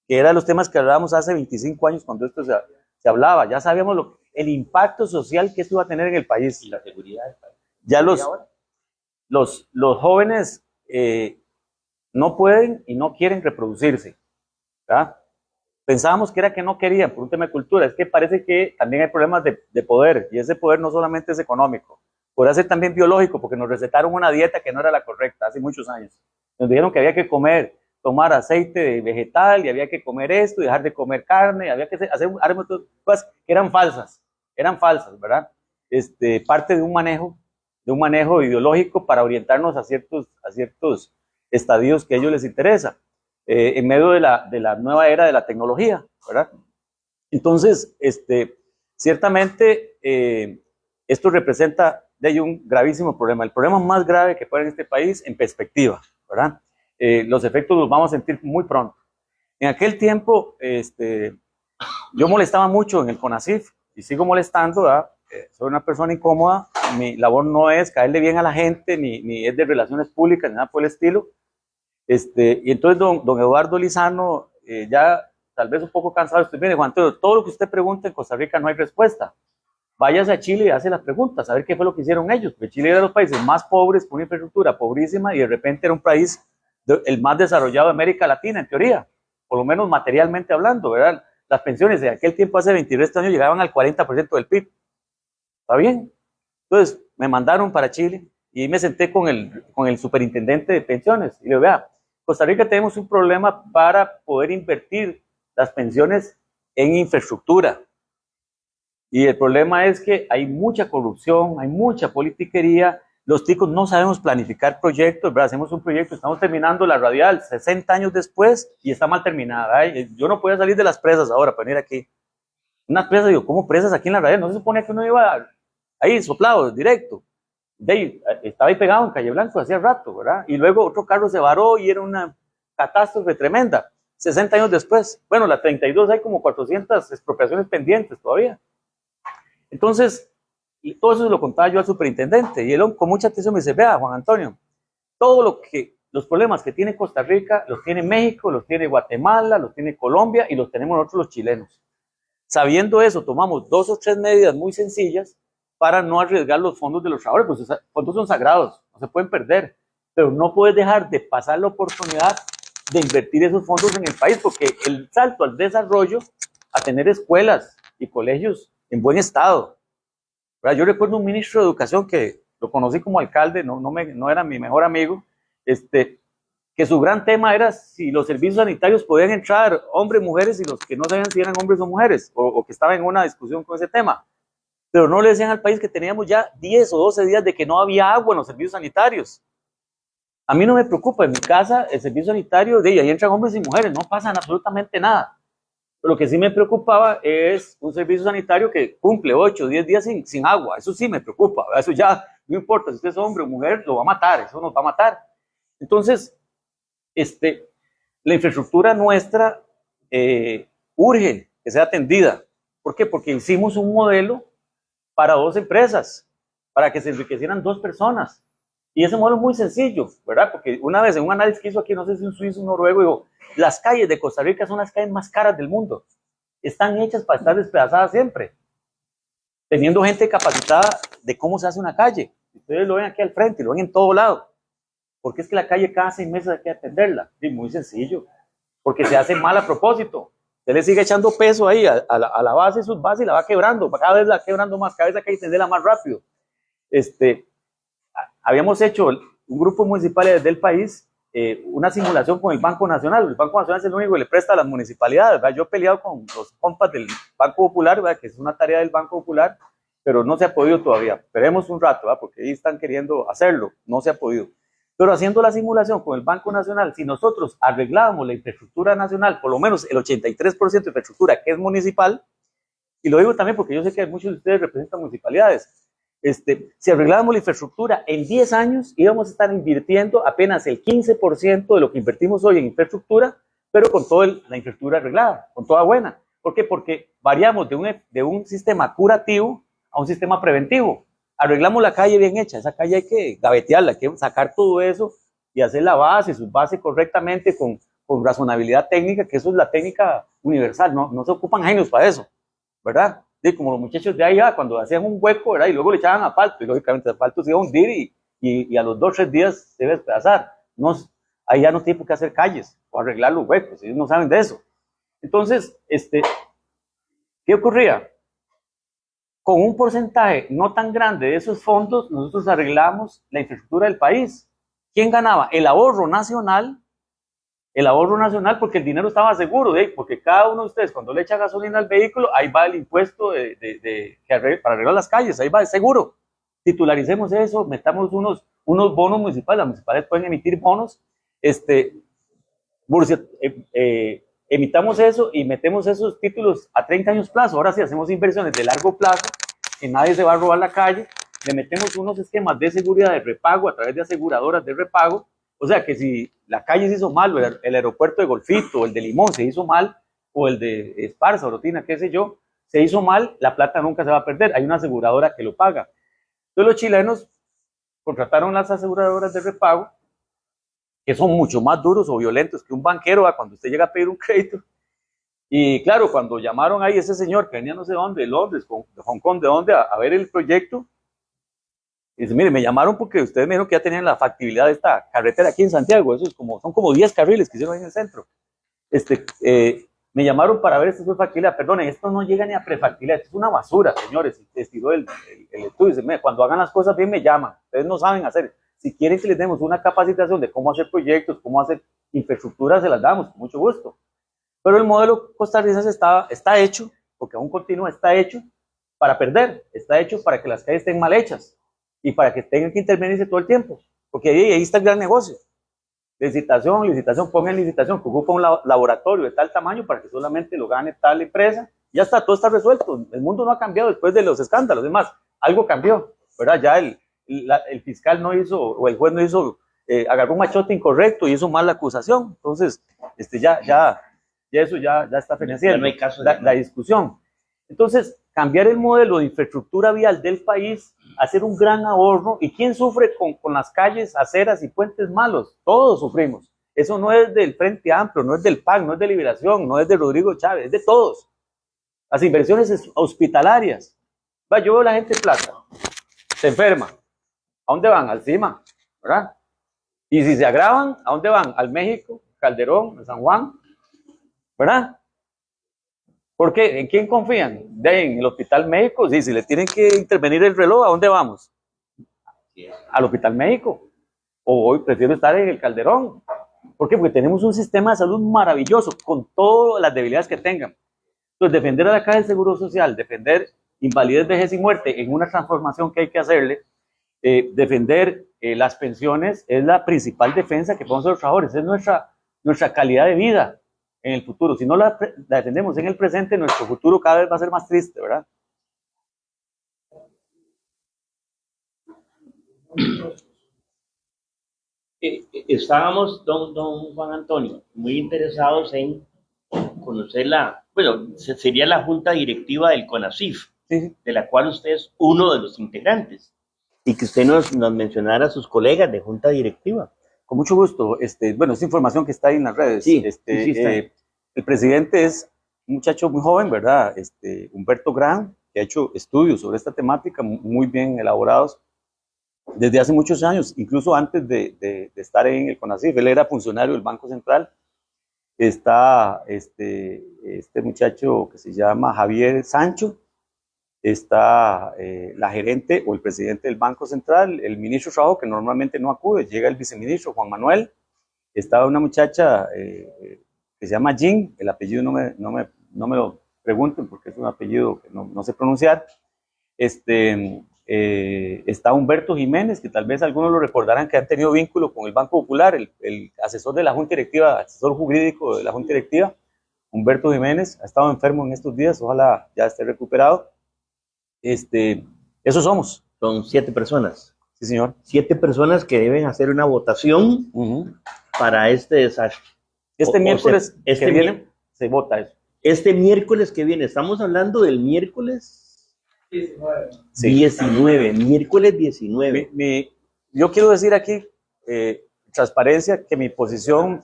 que era de los temas que hablábamos hace 25 años cuando esto se hablaba. Ya sabíamos el impacto social que esto iba a tener en el país. Y la seguridad del país. Ya los jóvenes no pueden y no quieren reproducirse, ¿verdad? Pensábamos que era que no querían por un tema de cultura, es que parece que también hay problemas de poder, y ese poder no solamente es económico, puede ser también biológico, porque nos recetaron una dieta que no era la correcta hace muchos años. Nos dijeron que había que tomar aceite vegetal, y había que comer esto, y dejar de comer carne, había que hacer cosas que eran falsas, ¿verdad? Parte de un manejo ideológico para orientarnos a ciertos estadios que a ellos les interesa, en medio de la nueva era de la tecnología, ¿verdad? Entonces, ciertamente, esto representa de ahí un gravísimo problema, el problema más grave que puede haber en este país en perspectiva, ¿verdad? Los efectos los vamos a sentir muy pronto. En aquel tiempo, yo molestaba mucho en el CONACYT y sigo molestando, ¿verdad? Soy una persona incómoda, mi labor no es caerle bien a la gente, ni es de relaciones públicas, ni nada por el estilo. Y entonces don Eduardo Lizano, ya tal vez un poco cansado, usted viene, Juan Antonio, todo lo que usted pregunta en Costa Rica no hay respuesta. Váyase a Chile y hace las preguntas, a ver qué fue lo que hicieron ellos, porque Chile era de los países más pobres, con una infraestructura pobrísima, y de repente era un país el más desarrollado de América Latina, en teoría, por lo menos materialmente hablando, ¿verdad? Las pensiones de aquel tiempo, hace 23 años, llegaban al 40% del PIB. ¿Está bien? Entonces, me mandaron para Chile y me senté con el superintendente de pensiones y le digo, vea, Costa Rica tenemos un problema para poder invertir las pensiones en infraestructura. Y el problema es que hay mucha corrupción, hay mucha politiquería, los ticos no sabemos planificar proyectos, ¿verdad? Hacemos un proyecto, estamos terminando la radial 60 años después y está mal terminada. Ay, yo no podía salir de las presas ahora para venir aquí. Unas presas, digo, ¿cómo presas aquí en la radial? No se suponía que uno iba ahí soplado, directo. De ahí, estaba ahí pegado en Calle Blanco hacía rato, ¿verdad? Y luego otro carro se varó y era una catástrofe tremenda. 60 años después, bueno, la 32 hay como 400 expropiaciones pendientes todavía. Entonces, todo eso se lo contaba yo al superintendente y él con mucha atención me dice, vea, Juan Antonio, los problemas que tiene Costa Rica los tiene México, los tiene Guatemala, los tiene Colombia y los tenemos nosotros los chilenos. Sabiendo eso, tomamos 2 o 3 medidas muy sencillas para no arriesgar los fondos de los trabajadores, pues los fondos son sagrados, no se pueden perder, pero no puedes dejar de pasar la oportunidad de invertir esos fondos en el país, porque el salto al desarrollo, a tener escuelas y colegios en buen estado, ¿verdad? Yo recuerdo un ministro de Educación que lo conocí como alcalde, no era mi mejor amigo, que su gran tema era si los servicios sanitarios podían entrar hombres, mujeres, y los que no sabían si eran hombres o mujeres, o que estaban en una discusión con ese tema. Pero no le decían al país que teníamos ya 10 o 12 días de que no había agua en los servicios sanitarios. A mí no me preocupa, en mi casa el servicio sanitario, de ahí entran hombres y mujeres, no pasa absolutamente nada. Pero lo que sí me preocupaba es un servicio sanitario que cumple 8 o 10 días sin agua, eso sí me preocupa, eso ya no importa si usted es hombre o mujer, lo va a matar, eso nos va a matar. Entonces, la infraestructura nuestra urge que sea atendida. ¿Por qué? Porque hicimos un modelo para 2 empresas, para que se enriquecieran 2 personas. Y ese modelo es muy sencillo, ¿verdad? Porque una vez en un análisis que hizo aquí, no sé si un suizo o un noruego, dijo, las calles de Costa Rica son las calles más caras del mundo. Están hechas para estar despedazadas siempre, teniendo gente capacitada de cómo se hace una calle. Ustedes lo ven aquí al frente, lo ven en todo lado. Porque es que la calle cada 6 meses hay que atenderla. Es muy sencillo. Porque se hace mal a propósito. Usted le sigue echando peso ahí a la base, sus bases, y la va quebrando. Cada vez la quebrando más, cada vez hay que atenderla más rápido. Habíamos hecho un grupo municipal del país una simulación con el Banco Nacional. El Banco Nacional es el único que le presta a las municipalidades, ¿verdad? Yo he peleado con los compas del Banco Popular, ¿verdad? Que es una tarea del Banco Popular, pero no se ha podido todavía. Esperemos un rato, ¿verdad? Porque ahí están queriendo hacerlo, no se ha podido. Pero haciendo la simulación con el Banco Nacional, si nosotros arreglábamos la infraestructura nacional, por lo menos el 83% de infraestructura que es municipal, y lo digo también porque yo sé que muchos de ustedes representan municipalidades, si arreglábamos la infraestructura en 10 años, íbamos a estar invirtiendo apenas el 15% de lo que invertimos hoy en infraestructura, pero con toda la infraestructura arreglada, con toda buena. ¿Por qué? Porque variamos de un sistema curativo a un sistema preventivo. Arreglamos la calle bien hecha, esa calle hay que gavetearla, hay que sacar todo eso y hacer la base, su base correctamente con razonabilidad técnica, que eso es la técnica universal, no se ocupan genios para eso, ¿verdad? Como los muchachos de ahí, cuando hacían un hueco, ¿verdad? Y luego le echaban asfalto, y lógicamente el asfalto se iba a hundir y a los 2 o 3 días se debe despedazar. Ahí ya no tiene por qué hacer calles o arreglar los huecos, ellos no saben de eso. Entonces, ¿qué ocurría? Con un porcentaje no tan grande de esos fondos, nosotros arreglamos la infraestructura del país. ¿Quién ganaba? El ahorro nacional, porque el dinero estaba seguro, porque cada uno de ustedes, cuando le echa gasolina al vehículo, ahí va el impuesto para arreglar las calles, ahí va, es seguro. Titularicemos eso, metamos unos bonos municipales, las municipalidades pueden emitir bonos, emitamos eso y metemos esos títulos a 30 años plazo. Ahora sí hacemos inversiones de largo plazo, que nadie se va a robar la calle, le metemos unos esquemas de seguridad de repago a través de aseguradoras de repago. O sea que si la calle se hizo mal, o el aeropuerto de Golfito, o el de Limón se hizo mal, o el de Esparza, Orotina, qué sé yo, se hizo mal, la plata nunca se va a perder, hay una aseguradora que lo paga. Entonces los chilenos contrataron las aseguradoras de repago, que son mucho más duros o violentos que un banquero cuando usted llega a pedir un crédito. Y claro, cuando llamaron ahí ese señor que venía no sé dónde, de Londres, de Hong Kong, de dónde, a ver el proyecto, y dice, mire, me llamaron porque ustedes me dijeron que ya tenían la factibilidad de esta carretera aquí en Santiago, son como 10 carriles que hicieron ahí en el centro. Me llamaron para ver esta factibilidad, perdonen, esto no llega ni a prefactibilidad, esto es una basura, señores, estiró el estudio, dice, mire, cuando hagan las cosas bien me llaman, ustedes no saben hacer, si quieren que les demos una capacitación de cómo hacer proyectos, cómo hacer infraestructura, se las damos, con mucho gusto. Pero el modelo costarricense está hecho, porque aún continúa, está hecho para perder, está hecho para que las calles estén mal hechas, y para que tengan que intervenirse todo el tiempo, porque ahí está el gran negocio. Licitación, pongan licitación, que ocupa un laboratorio de tal tamaño para que solamente lo gane tal empresa, ya está, todo está resuelto, el mundo no ha cambiado después de los escándalos, es más, algo cambió, ¿verdad? Ya el fiscal no hizo, o el juez no hizo, agarró un machote incorrecto y hizo mal la acusación, entonces, ya eso ya está financiando no hay caso la discusión. Entonces, cambiar el modelo de infraestructura vial del país, hacer un gran ahorro. ¿Y quién sufre con las calles, aceras y puentes malos? Todos sufrimos. Eso no es del Frente Amplio, no es del PAC, no es de Liberación, no es de Rodrigo Chávez, es de todos. Las inversiones hospitalarias. Va, yo veo la gente en Plaza, se enferma. ¿A dónde van? Al CIMA, ¿verdad? Y si se agravan, ¿a dónde van? Al México, Calderón, a San Juan, ¿verdad? ¿Por qué? ¿En quién confían? En el Hospital México. Sí, si le tienen que intervenir el reloj, ¿a dónde vamos? Al Hospital México. O hoy prefiero estar en el Calderón. ¿Por qué? Porque tenemos un sistema de salud maravilloso, con todas las debilidades que tengan. Entonces, defender a la Caja del Seguro Social, defender invalidez, vejez y muerte en una transformación que hay que hacerle, defender las pensiones es la principal defensa que podemos hacer los trabajadores, es nuestra calidad de vida en el futuro. Si no la defendemos en el presente, nuestro futuro cada vez va a ser más triste, ¿verdad? Estábamos, don Juan Antonio, muy interesados en conocer sería la junta directiva del CONACYF, Sí. de la cual usted es uno de los integrantes, y que usted nos mencionara a sus colegas de junta directiva. Con mucho gusto. Bueno, esta información que está ahí en las redes. Sí, sí está. El presidente es un muchacho muy joven, ¿verdad? Humberto Gran, que ha hecho estudios sobre esta temática muy bien elaborados desde hace muchos años, incluso antes de estar en el CONACYF. Él era funcionario del Banco Central. Está este muchacho que se llama Javier Sancho, está la gerente o el presidente del Banco Central, el ministro de Trabajo, que normalmente no acude, llega el viceministro Juan Manuel, está una muchacha que se llama Jin, el apellido no me lo pregunten porque es un apellido que no sé pronunciar. Está Humberto Jiménez, que tal vez algunos lo recordarán, que han tenido vínculo con el Banco Popular, el asesor de la Junta Directiva, asesor jurídico de la Junta Directiva. Humberto Jiménez ha estado enfermo en estos días, ojalá ya esté recuperado. Esos somos. Son 7 personas. Sí, señor. 7 personas que deben hacer una votación para este desastre. Miércoles que viene se vota eso. Este miércoles que viene, estamos hablando del miércoles 19, miércoles 19. Yo quiero decir aquí, transparencia, que mi posición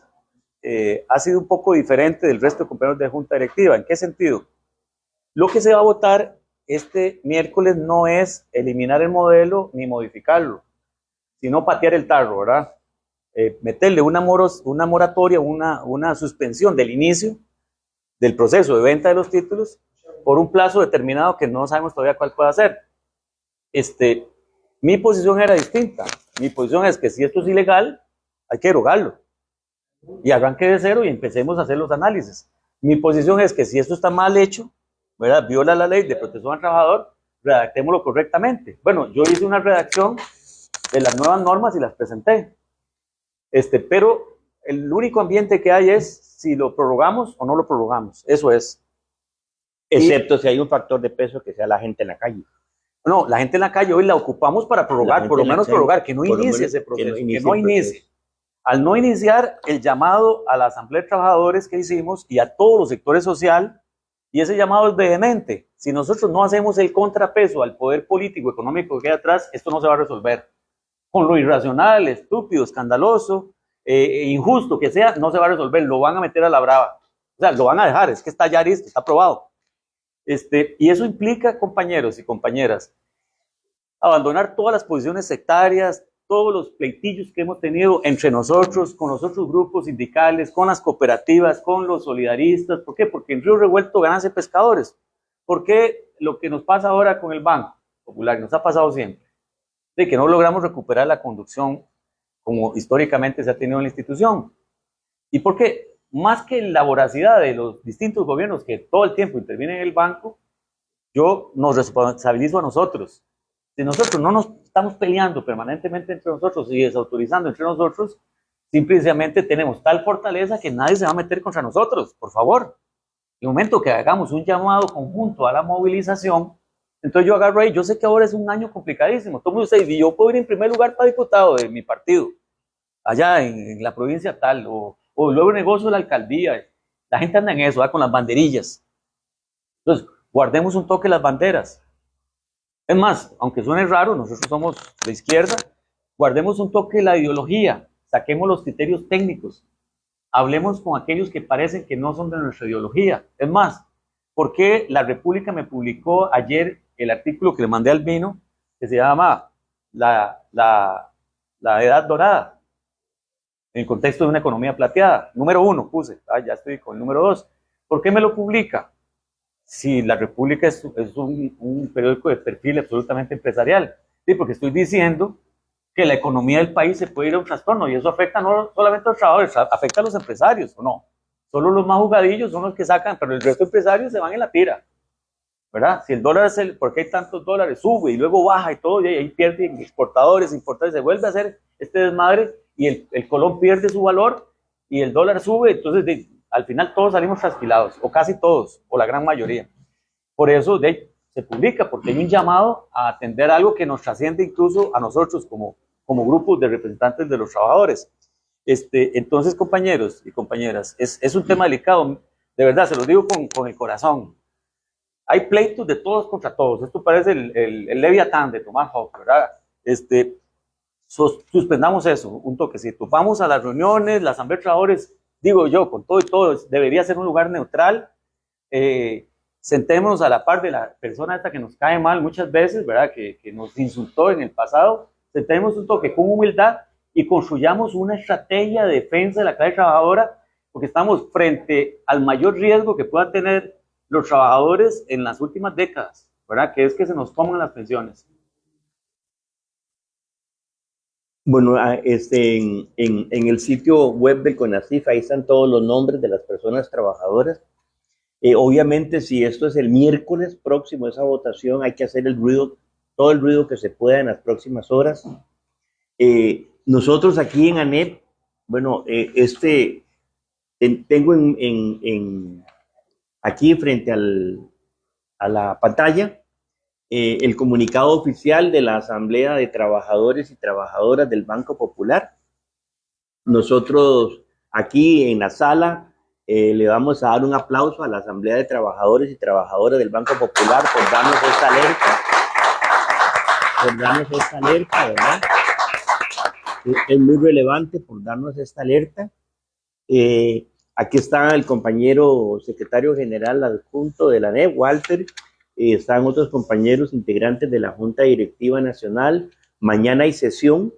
ha sido un poco diferente del resto de compañeros de Junta Directiva. ¿En qué sentido? Lo que se va a votar este miércoles no es eliminar el modelo ni modificarlo, sino patear el tarro, ¿verdad? Meterle una moratoria, una suspensión del inicio del proceso de venta de los títulos por un plazo determinado que no sabemos todavía cuál puede ser. Mi posición era distinta. Mi posición es que si esto es ilegal, hay que derogarlo. Y arranque de cero y empecemos a hacer los análisis. Mi posición es que si esto está mal hecho, ¿verdad?, viola la ley de protección al trabajador, redactémoslo correctamente. Bueno, yo hice una redacción de las nuevas normas y las presenté. Pero el único ambiente que hay es si lo prorrogamos o no lo prorrogamos. Eso es. Excepto si hay un factor de peso que sea la gente en la calle. No, la gente en la calle hoy la ocupamos para prorrogar, por lo menos prorrogar, que no inicie ese proceso, que no inicie. Al no iniciar el llamado a la Asamblea de Trabajadores que hicimos y a todos los sectores sociales, y ese llamado es vehemente. Si nosotros no hacemos el contrapeso al poder político, económico que hay atrás, esto no se va a resolver. Con lo irracional, estúpido, escandaloso, injusto que sea, no se va a resolver, lo van a meter a la brava. O sea, lo van a dejar, es que está ya listo, está aprobado. Y eso implica, compañeros y compañeras, abandonar todas las posiciones sectarias, todos los pleitillos que hemos tenido entre nosotros, con los otros grupos sindicales, con las cooperativas, con los solidaristas. ¿Por qué? Porque en Río Revuelto ganancia pescadores. ¿Por qué lo que nos pasa ahora con el Banco Popular, nos ha pasado siempre, de que no logramos recuperar la conducción como históricamente se ha tenido en la institución? ¿Y por qué? Más que la voracidad de los distintos gobiernos que todo el tiempo intervienen en el banco, yo nos responsabilizo a nosotros. Si nosotros no nos estamos peleando permanentemente entre nosotros y desautorizando entre nosotros, simplemente tenemos tal fortaleza que nadie se va a meter contra nosotros, por favor. En el momento que hagamos un llamado conjunto a la movilización, entonces yo agarro ahí, yo sé que ahora es un año complicadísimo, todo el mundo dice, y yo puedo ir en primer lugar para diputado de mi partido, allá en la provincia tal, o luego negocio de la alcaldía. La gente anda en eso, con las banderillas. Entonces, guardemos un toque las banderas. Es más, aunque suene raro, nosotros somos de izquierda, guardemos un toque la ideología, saquemos los criterios técnicos, hablemos con aquellos que parecen que no son de nuestra ideología. Es más, ¿Por qué La República me publicó ayer el artículo que le mandé al Vino, que se llama la Edad Dorada, en el contexto de una economía plateada? Número 1 puse, ya estoy con el número 2. ¿Por qué me lo publica? Si La República es un periódico de perfil absolutamente empresarial. Sí, porque estoy diciendo que la economía del país se puede ir a un trastorno, y eso afecta no solamente a los trabajadores, afecta a los empresarios, ¿o no? Solo los más jugadillos son los que sacan, pero el resto de empresarios se van en la tira, ¿verdad? Si el dólar es ¿por qué hay tantos dólares? Sube y luego baja y todo, y ahí pierden exportadores, importadores, se vuelve a hacer este desmadre, y el colón pierde su valor y el dólar sube. Entonces al final todos salimos trasquilados, o casi todos, o la gran mayoría. Por eso se publica, porque hay un llamado a atender algo que nos trasciende incluso a nosotros como grupos de representantes de los trabajadores. Entonces, compañeros y compañeras, es un tema delicado, de verdad, se lo digo con el corazón. Hay pleitos de todos contra todos. Esto parece el Leviatán de Tomás Hobbes, ¿verdad? Suspendamos eso, un toquecito. Vamos a las reuniones, la Asamblea de Trabajadores, digo yo, con todo y todo, debería ser un lugar neutral. Sentémonos a la par de la persona esta que nos cae mal muchas veces, ¿verdad? Que nos insultó en el pasado. Sentemos un toque con humildad y construyamos una estrategia de defensa de la clase trabajadora, porque estamos frente al mayor riesgo que puedan tener los trabajadores en las últimas décadas, ¿verdad? Que es que se nos toman las pensiones. Bueno, en el sitio web del CONACYF, ahí están todos los nombres de las personas trabajadoras. Obviamente, si esto es el miércoles próximo, esa votación, hay que hacer todo el ruido que se pueda en las próximas horas. Nosotros aquí en ANEP, bueno, tengo aquí frente a la pantalla el comunicado oficial de la Asamblea de Trabajadores y Trabajadoras del Banco Popular. Nosotros aquí en la sala le vamos a dar un aplauso a la Asamblea de Trabajadores y Trabajadoras del Banco Popular por darnos esta alerta, ¿verdad? Es muy relevante por darnos esta alerta. Aquí está el compañero secretario general adjunto de la ANEP, Walter. Están otros compañeros integrantes de la Junta Directiva Nacional. Mañana hay sesión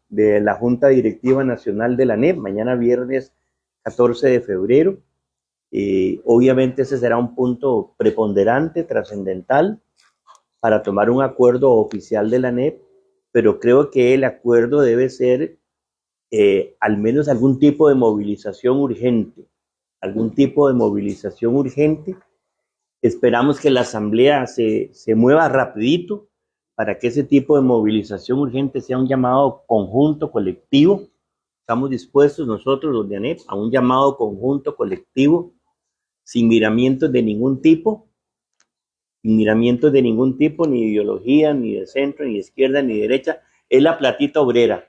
de la Junta Directiva Nacional de la ANEP, mañana viernes 14 de febrero. Obviamente ese será un punto preponderante, trascendental, para tomar un acuerdo oficial de la ANEP, pero creo que el acuerdo debe ser al menos algún tipo de movilización urgente, Esperamos que la Asamblea se mueva rapidito para que ese tipo de movilización urgente sea un llamado conjunto, colectivo. Estamos dispuestos nosotros, los de ANEP, a un llamado conjunto, colectivo, sin miramientos de ningún tipo, ni ideología, ni de centro, ni de izquierda, ni de derecha. Es la platita obrera,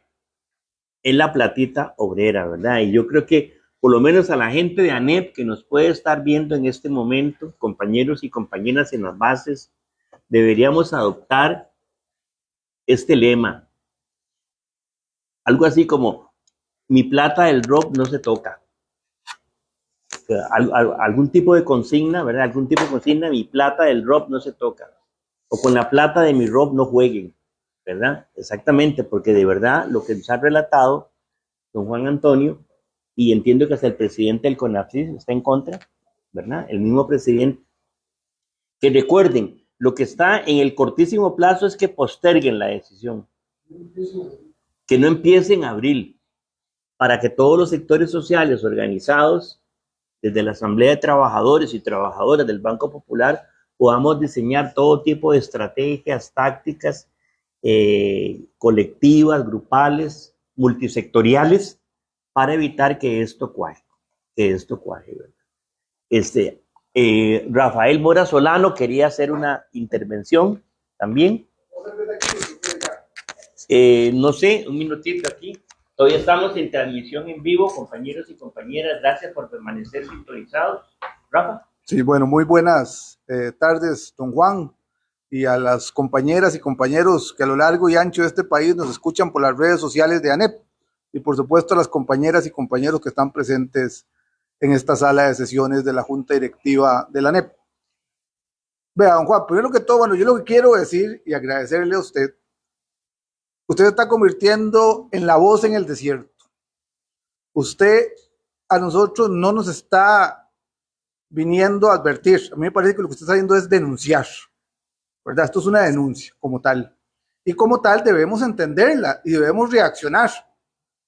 ¿verdad? Y yo creo que por lo menos a la gente de ANEP que nos puede estar viendo en este momento, compañeros y compañeras en las bases, deberíamos adoptar este lema. Algo así como, mi plata del ROP no se toca. O sea, algún tipo de consigna, ¿verdad? Mi plata del ROP no se toca. O con la plata de mi ROP no jueguen, ¿verdad? Exactamente, porque de verdad lo que nos ha relatado don Juan Antonio, y entiendo que hasta el presidente del CONACYF está en contra, ¿verdad? El mismo presidente. Que recuerden, lo que está en el cortísimo plazo es que posterguen la decisión. Que no empiece en abril, para que todos los sectores sociales organizados, desde la Asamblea de Trabajadores y Trabajadoras del Banco Popular, podamos diseñar todo tipo de estrategias, tácticas, colectivas, grupales, multisectoriales, para evitar que esto cuaje, ¿verdad? Rafael Mora Solano quería hacer una intervención también. No sé, un minutito aquí. Todavía estamos en transmisión en vivo, compañeros y compañeras. Gracias por permanecer sintonizados. Rafa. Sí, bueno, muy buenas tardes, don Juan, y a las compañeras y compañeros que a lo largo y ancho de este país nos escuchan por las redes sociales de ANEP, y por supuesto a las compañeras y compañeros que están presentes en esta sala de sesiones de la Junta Directiva de la ANEP. Vea, don Juan, primero que todo, bueno, yo lo que quiero decir y agradecerle a usted, usted se está convirtiendo en la voz en el desierto. Usted a nosotros no nos está viniendo a advertir. A mí me parece que lo que usted está haciendo es denunciar, ¿verdad? Esto es una denuncia como tal. Y como tal debemos entenderla y debemos reaccionar.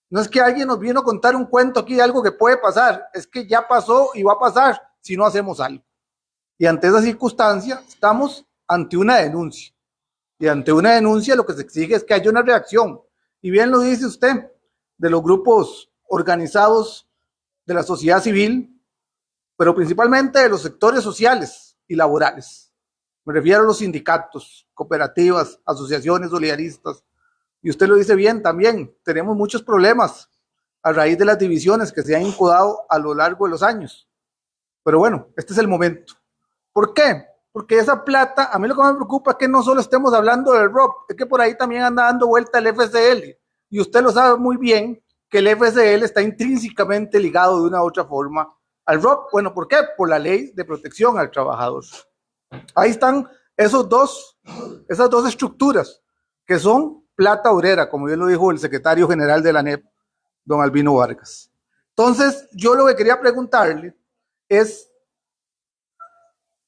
No es que alguien nos vino a contar un cuento aquí de algo que puede pasar, es que ya pasó y va a pasar si no hacemos algo. Y ante esa circunstancia estamos ante una denuncia. Y ante una denuncia lo que se exige es que haya una reacción. Y bien lo dice usted, de los grupos organizados de la sociedad civil, pero principalmente de los sectores sociales y laborales. Me refiero a los sindicatos, cooperativas, asociaciones solidaristas. Y usted lo dice bien también, tenemos muchos problemas a raíz de las divisiones que se han incubado a lo largo de los años. Pero bueno, este es el momento. ¿Por qué? Porque esa plata, a mí lo que me preocupa es que no solo estemos hablando del ROP, es que por ahí también anda dando vuelta el FCL. Y usted lo sabe muy bien que el FCL está intrínsecamente ligado de una u otra forma al ROP. Bueno, ¿por qué? Por la ley de protección al trabajador. Ahí están esas dos estructuras que son plata obrera, como bien lo dijo el secretario general de la ANEP, don Albino Vargas. Entonces, yo lo que quería preguntarle es,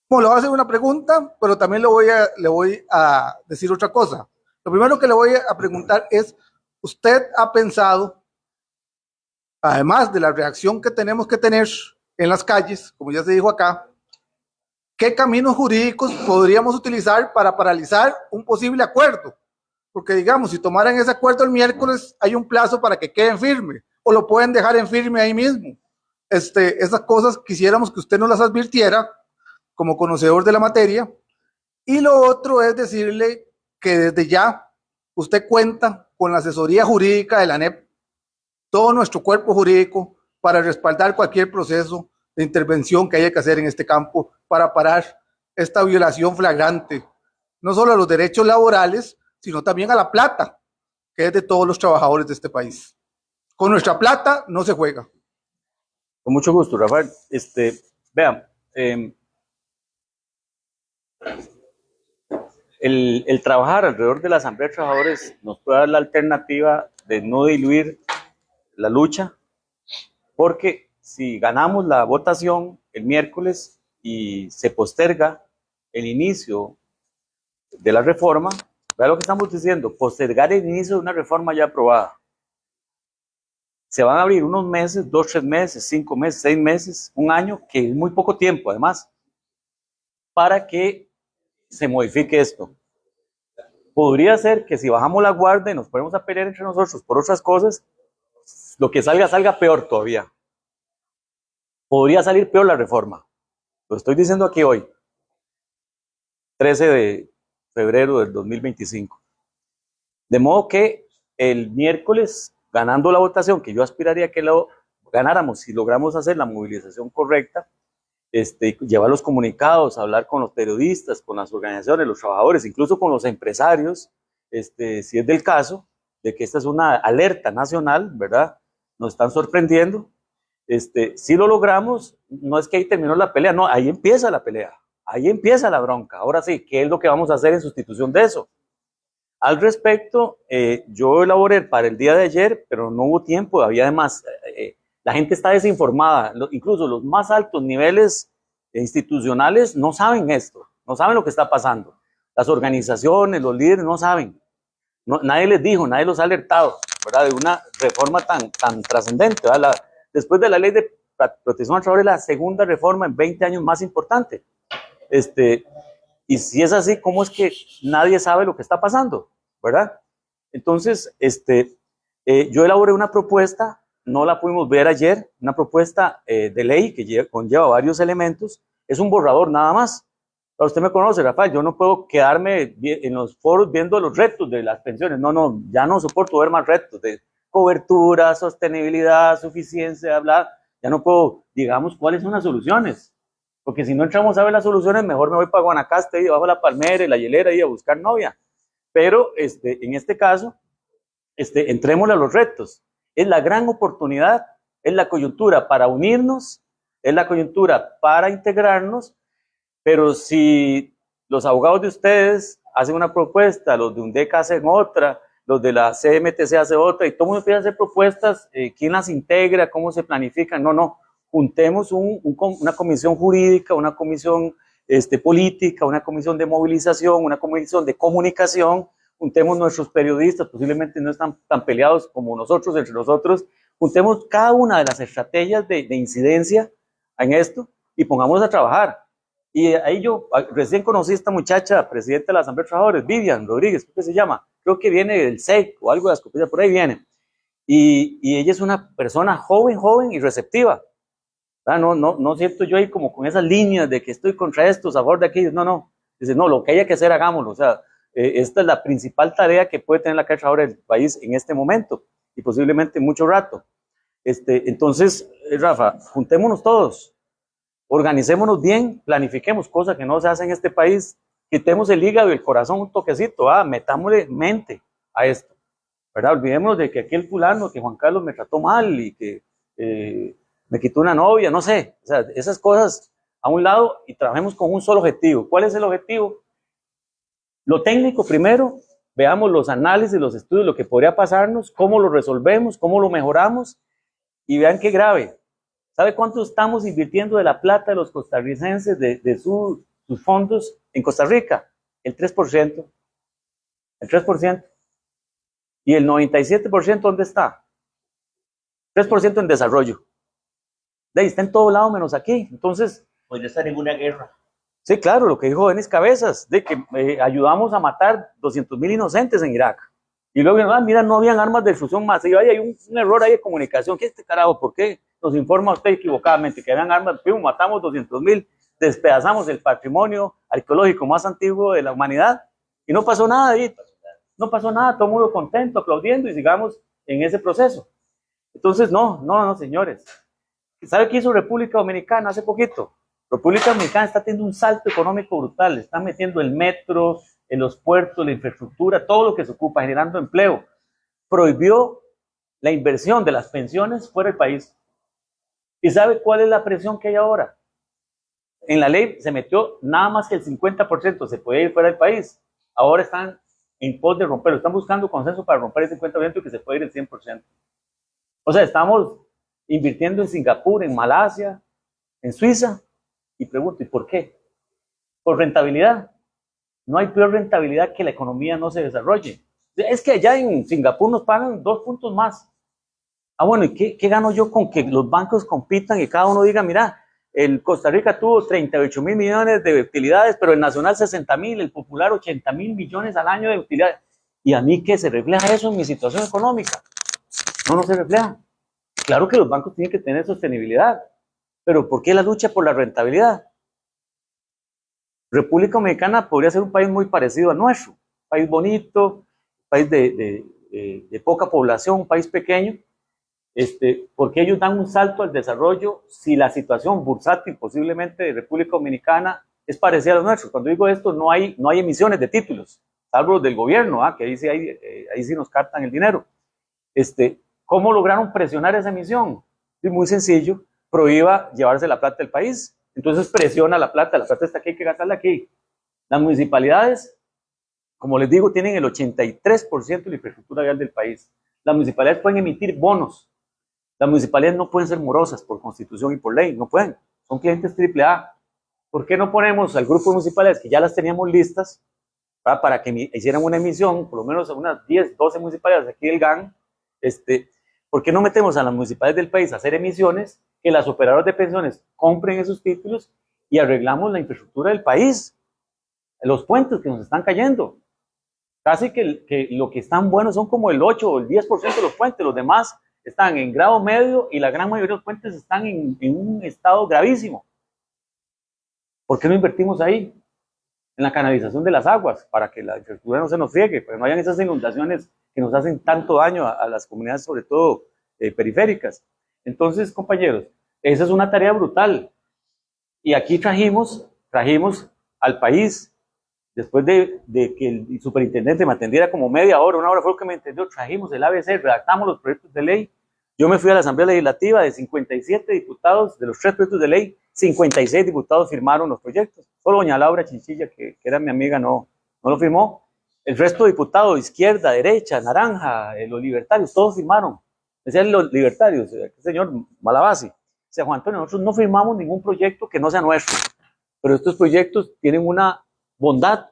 bueno, le voy a hacer una pregunta, pero también le voy a decir otra cosa. Lo primero que le voy a preguntar es, ¿usted ha pensado, además de la reacción que tenemos que tener en las calles, como ya se dijo acá, qué caminos jurídicos podríamos utilizar para paralizar un posible acuerdo? Porque digamos, si tomaran ese acuerdo el miércoles, hay un plazo para que quede en firme, o lo pueden dejar en firme ahí mismo. Esas cosas quisiéramos que usted nos las advirtiera como conocedor de la materia. Y lo otro es decirle que desde ya usted cuenta con la asesoría jurídica de la ANEP, todo nuestro cuerpo jurídico, para respaldar cualquier proceso de intervención que haya que hacer en este campo para parar esta violación flagrante, no solo a los derechos laborales, sino también a la plata, que es de todos los trabajadores de este país. Con nuestra plata no se juega. Con mucho gusto, Rafael. Vean, el trabajar alrededor de la Asamblea de Trabajadores nos puede dar la alternativa de no diluir la lucha, porque si ganamos la votación el miércoles y se posterga el inicio de la reforma, vea lo que estamos diciendo, postergar el inicio de una reforma ya aprobada. Se van a abrir unos meses, 2, 3 meses, 5 meses, 6 meses, un año, que es muy poco tiempo además, para que se modifique esto. Podría ser que si bajamos la guardia y nos ponemos a pelear entre nosotros por otras cosas, lo que salga peor todavía. Podría salir peor la reforma. Lo estoy diciendo aquí hoy, 13 de febrero del 2025. De modo que el miércoles, ganando la votación, que yo aspiraría a que lo ganáramos si logramos hacer la movilización correcta, llevar los comunicados, hablar con los periodistas, con las organizaciones, los trabajadores, incluso con los empresarios, si es del caso, de que esta es una alerta nacional, ¿verdad? Nos están sorprendiendo. Si lo logramos, no es que ahí terminó la pelea, no, ahí empieza la pelea, ahí empieza la bronca. Ahora sí, ¿qué es lo que vamos a hacer en sustitución de eso? Al respecto, yo elaboré para el día de ayer, pero no hubo tiempo, había además, la gente está desinformada, incluso los más altos niveles institucionales no saben esto, no saben lo que está pasando. Las organizaciones, los líderes no saben, nadie les dijo, nadie los ha alertado, ¿verdad? De una reforma tan trascendente, ¿verdad? Después de la ley de protección al trabajador, es la segunda reforma en 20 años más importante. Y si es así, ¿cómo es que nadie sabe lo que está pasando? ¿Verdad? Entonces, yo elaboré una propuesta, no la pudimos ver ayer, una propuesta de ley que conlleva varios elementos, es un borrador nada más. Pero usted me conoce, Rafael, yo no puedo quedarme en los foros viendo los retos de las pensiones, no, ya no soporto ver más retos de cobertura, sostenibilidad, suficiencia, bla, ya no puedo, digamos, cuáles son las soluciones. Porque si no entramos a ver las soluciones, mejor me voy para Guanacaste, y bajo la palmera y la hielera y a buscar novia. Pero en este caso, entrémosle a los retos. Es la gran oportunidad, es la coyuntura para unirnos es la coyuntura para integrarnos, pero si los abogados de ustedes hacen una propuesta, los de UNDEC hacen otra, los de la CMTC hacen otra, y todo el mundo empieza a hacer propuestas, ¿quién las integra? ¿Cómo se planifican? No, juntemos una comisión jurídica, una comisión política, una comisión de movilización, una comisión de comunicación, juntemos nuestros periodistas, posiblemente no están tan peleados como nosotros, entre nosotros, juntemos cada una de las estrategias de incidencia en esto y pongámonos a trabajar. Y ahí yo recién conocí a esta muchacha, presidenta de la Asamblea de Trabajadores, Vivian Rodríguez, ¿qué se llama? Creo que viene del SEC o algo de las copias, por ahí viene. Y ella es una persona joven y receptiva. No siento yo ahí como con esas líneas de que estoy contra estos, a favor de aquellos. No. Dice, no, lo que haya que hacer, hagámoslo. O sea, esta es la principal tarea que puede tener la Cámara de Trabajadores del país en este momento y posiblemente mucho rato. Entonces, Rafa, juntémonos todos. Organicémonos bien, planifiquemos cosas que no se hacen en este país, quitemos el hígado y el corazón un toquecito, metámosle mente a esto, ¿verdad? Olvidémonos de que aquel fulano, que Juan Carlos me trató mal y que me quitó una novia, no sé, o sea, esas cosas a un lado y trabajemos con un solo objetivo. ¿Cuál es el objetivo? Lo técnico primero, veamos los análisis, los estudios, lo que podría pasarnos, cómo lo resolvemos, cómo lo mejoramos y vean qué grave. ¿Sabe cuánto estamos invirtiendo de la plata de los costarricenses, de sus fondos en Costa Rica? El 3%. El 3%. ¿Y el 97% dónde está? 3% en desarrollo. De ahí está en todo lado menos aquí. Entonces, podría estar en una guerra. Sí, claro, lo que dijo Denis Cabezas, de que ayudamos a matar 200,000 inocentes en Irak. Y luego, mira, no habían armas de destrucción masiva. Hay un error ahí de comunicación. ¿Qué carajo? ¿Por qué nos informa usted equivocadamente que habían armas? Matamos 200,000, despedazamos el patrimonio arqueológico más antiguo de la humanidad y no pasó nada ahí. No pasó nada, todo el mundo contento, aplaudiendo y sigamos en ese proceso. Entonces, no, señores. ¿Sabe qué hizo República Dominicana hace poquito? República Dominicana está teniendo un salto económico brutal. Están metiendo el metro, en los puertos, la infraestructura, todo lo que se ocupa, generando empleo. Prohibió la inversión de las pensiones fuera del país. ¿Y sabe cuál es la presión que hay ahora? En la ley se metió nada más que el 50% se puede ir fuera del país. Ahora están en pos de romperlo. Están buscando consenso para romper el 50% y que se puede ir el 100%. O sea, estamos invirtiendo en Singapur, en Malasia, en Suiza. Y pregunto, ¿y por qué? Por rentabilidad. No hay peor rentabilidad que la economía no se desarrolle. Es que allá en Singapur nos pagan 2 puntos más. Bueno, ¿y qué gano yo con que los bancos compitan y cada uno diga, mira, el Costa Rica tuvo 38,000 millones de utilidades, pero el Nacional 60,000, el Popular 80,000 millones al año de utilidades? ¿Y a mí qué se refleja eso en mi situación económica? No se refleja. Claro que los bancos tienen que tener sostenibilidad, pero ¿por qué la lucha por la rentabilidad? República Dominicana podría ser un país muy parecido al nuestro, un país bonito, un país de poca población, un país pequeño, porque ellos dan un salto al desarrollo si la situación bursátil posiblemente de República Dominicana es parecida a la nuestra. Cuando digo esto, no hay emisiones de títulos, salvo los del gobierno, que ahí sí nos captan el dinero. ¿Cómo lograron presionar esa emisión? Es muy sencillo, prohíba llevarse la plata del país. Entonces presiona la plata está aquí, hay que gastarla aquí. Las municipalidades, como les digo, tienen el 83% de la infraestructura vial del país. Las municipalidades pueden emitir bonos. Las municipalidades no pueden ser morosas por constitución y por ley, no pueden. Son clientes AAA. ¿Por qué no ponemos al grupo de municipalidades que ya las teníamos listas para que hicieran una emisión, por lo menos unas 10, 12 municipalidades aquí del GAN? ¿Por qué no metemos a las municipalidades del país a hacer emisiones, que las operadoras de pensiones compren esos títulos y arreglamos la infraestructura del país? Los puentes que nos están cayendo. Casi que lo que están buenos son como el 8 o el 10% de los puentes, los demás están en grado medio y la gran mayoría de los puentes están en un estado gravísimo. ¿Por qué no invertimos ahí? En la canalización de las aguas, para que la infraestructura no se nos friegue, para que no hayan esas inundaciones que nos hacen tanto daño a las comunidades, sobre todo periféricas. Entonces, compañeros, esa es una tarea brutal. Y aquí trajimos al país, después de que el superintendente me atendiera como media hora, una hora fue lo que me entendió, trajimos el ABC, redactamos los proyectos de ley, Yo me fui a la Asamblea Legislativa, de 57 diputados, de los 3 proyectos de ley, 56 diputados firmaron los proyectos. Solo doña Laura Chinchilla, que era mi amiga, no lo firmó. El resto de diputados, izquierda, derecha, naranja, los libertarios, todos firmaron. Decían los libertarios, el señor Malabasi. O sea, Juan Antonio, nosotros no firmamos ningún proyecto que no sea nuestro, pero estos proyectos tienen una bondad,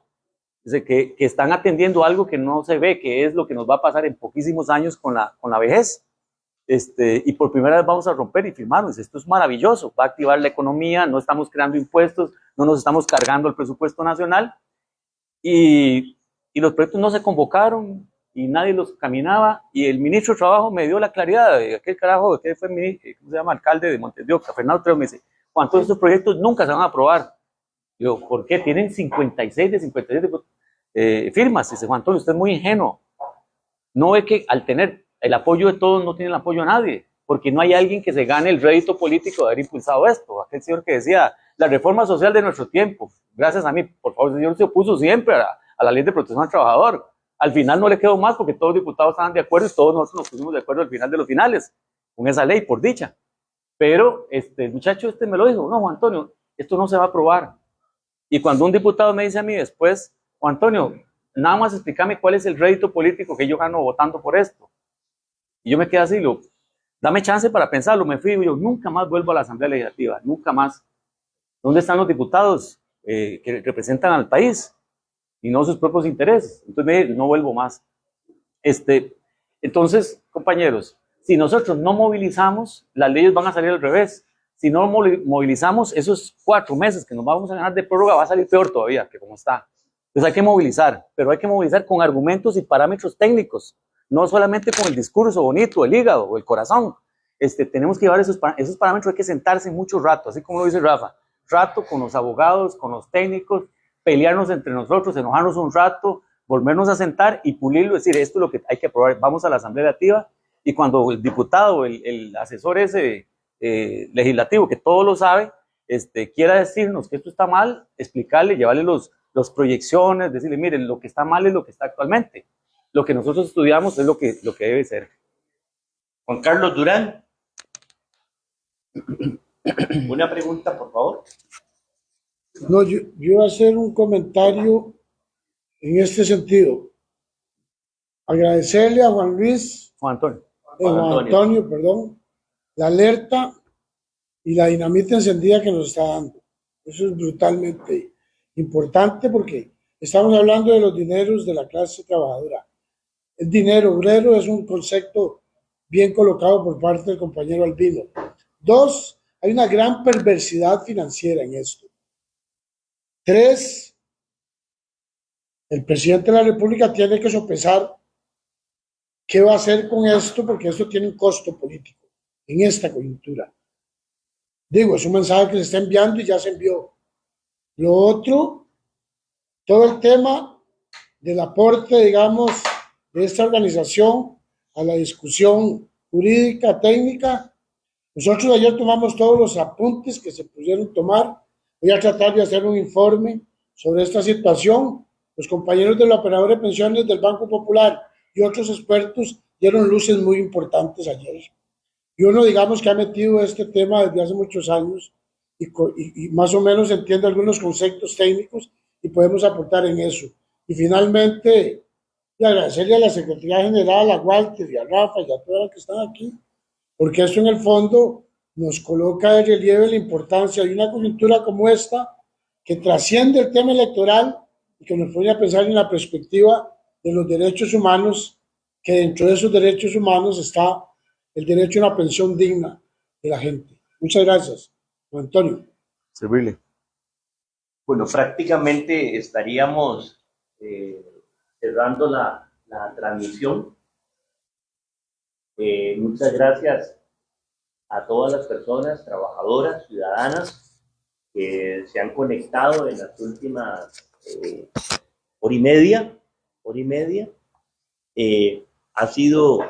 que están atendiendo algo que no se ve, que es lo que nos va a pasar en poquísimos años con la vejez. Y por primera vez vamos a romper y firmarnos. Esto es maravilloso, va a activar la economía, no estamos creando impuestos, no nos estamos cargando el presupuesto nacional, y los proyectos no se convocaron y nadie los caminaba, y el ministro de Trabajo me dio la claridad de aquel carajo, que fue ¿cómo se llama? Alcalde de Montes de Oca, Fernando Trejo, me dice: Juan, todos estos proyectos nunca se van a aprobar. Yo, ¿por qué? Tienen 56 de 57 firmas. Dice: Juan Antonio, usted es muy ingenuo. No ve que al tener el apoyo de todos no tiene el apoyo de nadie, porque no hay alguien que se gane el rédito político de haber impulsado esto. Aquel señor que decía: la reforma social de nuestro tiempo, gracias a mí, por favor, el señor se opuso siempre a la ley de protección al trabajador. Al final no le quedó más porque todos los diputados estaban de acuerdo y todos nosotros nos pusimos de acuerdo al final de los finales con esa ley, por dicha. Pero el muchacho me lo dijo: no, Juan Antonio, esto no se va a aprobar. Y cuando un diputado me dice a mí después: Juan Antonio, nada más explícame cuál es el rédito político que yo gano votando por esto. Y yo me quedé así, dame chance para pensarlo. Me fui y yo nunca más vuelvo a la Asamblea Legislativa, nunca más. ¿Dónde están los diputados que representan al país y no sus propios intereses? Entonces me dije: no vuelvo más. Entonces, compañeros, si nosotros no movilizamos, las leyes van a salir al revés. Si no movilizamos, esos 4 meses que nos vamos a ganar de prórroga va a salir peor todavía que como está. Entonces hay que movilizar, pero hay que movilizar con argumentos y parámetros técnicos, no solamente con el discurso bonito, el hígado o el corazón. Tenemos que llevar esos parámetros, hay que sentarse mucho rato, así como lo dice Rafa, rato con los abogados, con los técnicos, pelearnos entre nosotros, enojarnos un rato, volvernos a sentar y pulirlo, decir: esto es lo que hay que aprobar, vamos a la Asamblea Legislativa. Y cuando el diputado, el asesor ese legislativo, que todo lo sabe, quiera decirnos que esto está mal, explicarle, llevarle las proyecciones, decirle: miren, lo que está mal es lo que está actualmente. Lo que nosotros estudiamos es lo que debe ser. Juan Carlos Durán. Una pregunta, por favor. No, yo iba a hacer un comentario en este sentido. Agradecerle a Juan Antonio, perdón, la alerta y la dinamita encendida que nos está dando. Eso es brutalmente importante porque estamos hablando de los dineros de la clase trabajadora. El dinero obrero es un concepto bien colocado por parte del compañero Albino. 2, hay una gran perversidad financiera en esto. 3, el presidente de la República tiene que sopesar qué va a hacer con esto, porque esto tiene un costo político en esta coyuntura. Digo, es un mensaje que se está enviando y ya se envió. Lo otro, todo el tema del aporte, digamos, de esta organización a la discusión jurídica, técnica. Nosotros ayer tomamos todos los apuntes que se pudieron tomar. Voy a tratar de hacer un informe sobre esta situación. Los compañeros del operador de pensiones del Banco Popular y otros expertos dieron luces muy importantes ayer. Y uno, digamos, que ha metido este tema desde hace muchos años y más o menos entiende algunos conceptos técnicos y podemos aportar en eso. Y finalmente, y agradecerle a la Secretaría General, a Walter y a Rafa y a todos los que están aquí, porque esto en el fondo nos coloca de relieve la importancia de una coyuntura como esta, que trasciende el tema electoral y que nos pone a pensar en la perspectiva de los derechos humanos, que dentro de esos derechos humanos está el derecho a una pensión digna de la gente. Muchas gracias, don Antonio. Servirle. Bueno, prácticamente estaríamos cerrando la transmisión. Muchas gracias a todas las personas, trabajadoras, ciudadanas, que se han conectado en las últimas hora y media. Ha sido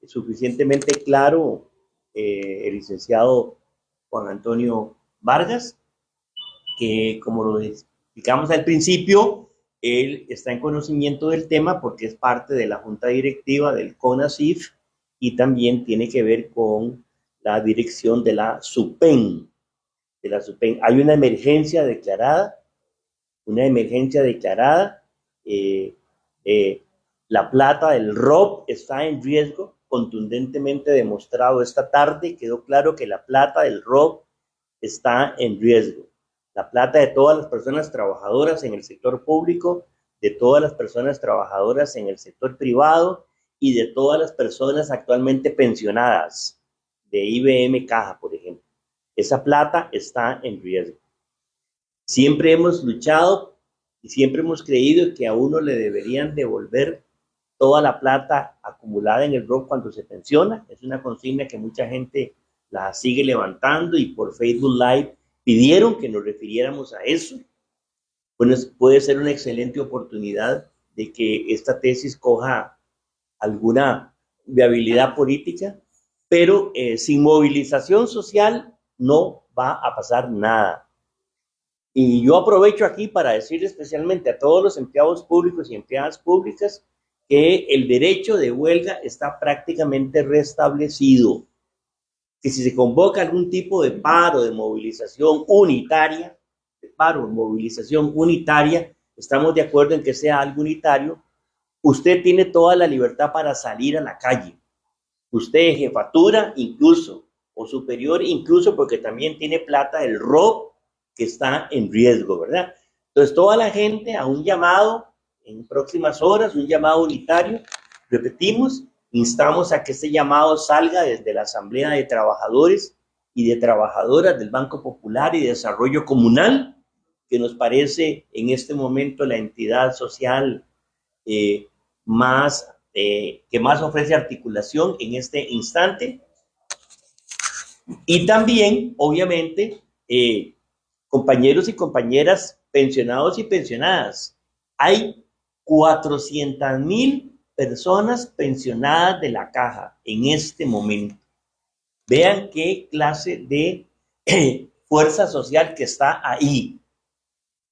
suficientemente claro el licenciado Juan Antonio Vargas, que, como lo explicamos al principio, él está en conocimiento del tema porque es parte de la junta directiva del CONACYF y también tiene que ver con la dirección de la SUPEN. Hay una emergencia declarada, la plata del ROP está en riesgo, contundentemente demostrado esta tarde, quedó claro que la plata del ROP está en riesgo. La plata de todas las personas trabajadoras en el sector público, de todas las personas trabajadoras en el sector privado y de todas las personas actualmente pensionadas, de IBM Caja, por ejemplo. Esa plata está en riesgo. Siempre hemos luchado y siempre hemos creído que a uno le deberían devolver toda la plata acumulada en el ROP cuando se pensiona. Es una consigna que mucha gente la sigue levantando y por Facebook Live pidieron que nos refiriéramos a eso. Bueno, puede ser una excelente oportunidad de que esta tesis coja alguna viabilidad política, pero sin movilización social no va a pasar nada. Y yo aprovecho aquí para decir especialmente a todos los empleados públicos y empleadas públicas que el derecho de huelga está prácticamente restablecido. Que si se convoca algún tipo de paro, de movilización unitaria, estamos de acuerdo en que sea algo unitario, usted tiene toda la libertad para salir a la calle. Usted, jefatura incluso, o superior incluso, porque también tiene plata del ROP que está en riesgo, ¿verdad? Entonces, toda la gente a un llamado en próximas horas, un llamado unitario, repetimos, instamos a que este llamado salga desde la Asamblea de Trabajadores y de Trabajadoras del Banco Popular y de Desarrollo Comunal, que nos parece en este momento la entidad social que más ofrece articulación en este instante. Y también, obviamente, compañeros y compañeras pensionados y pensionadas. Hay 400,000 personas pensionadas de la Caja en este momento. Vean qué clase de fuerza social que está ahí.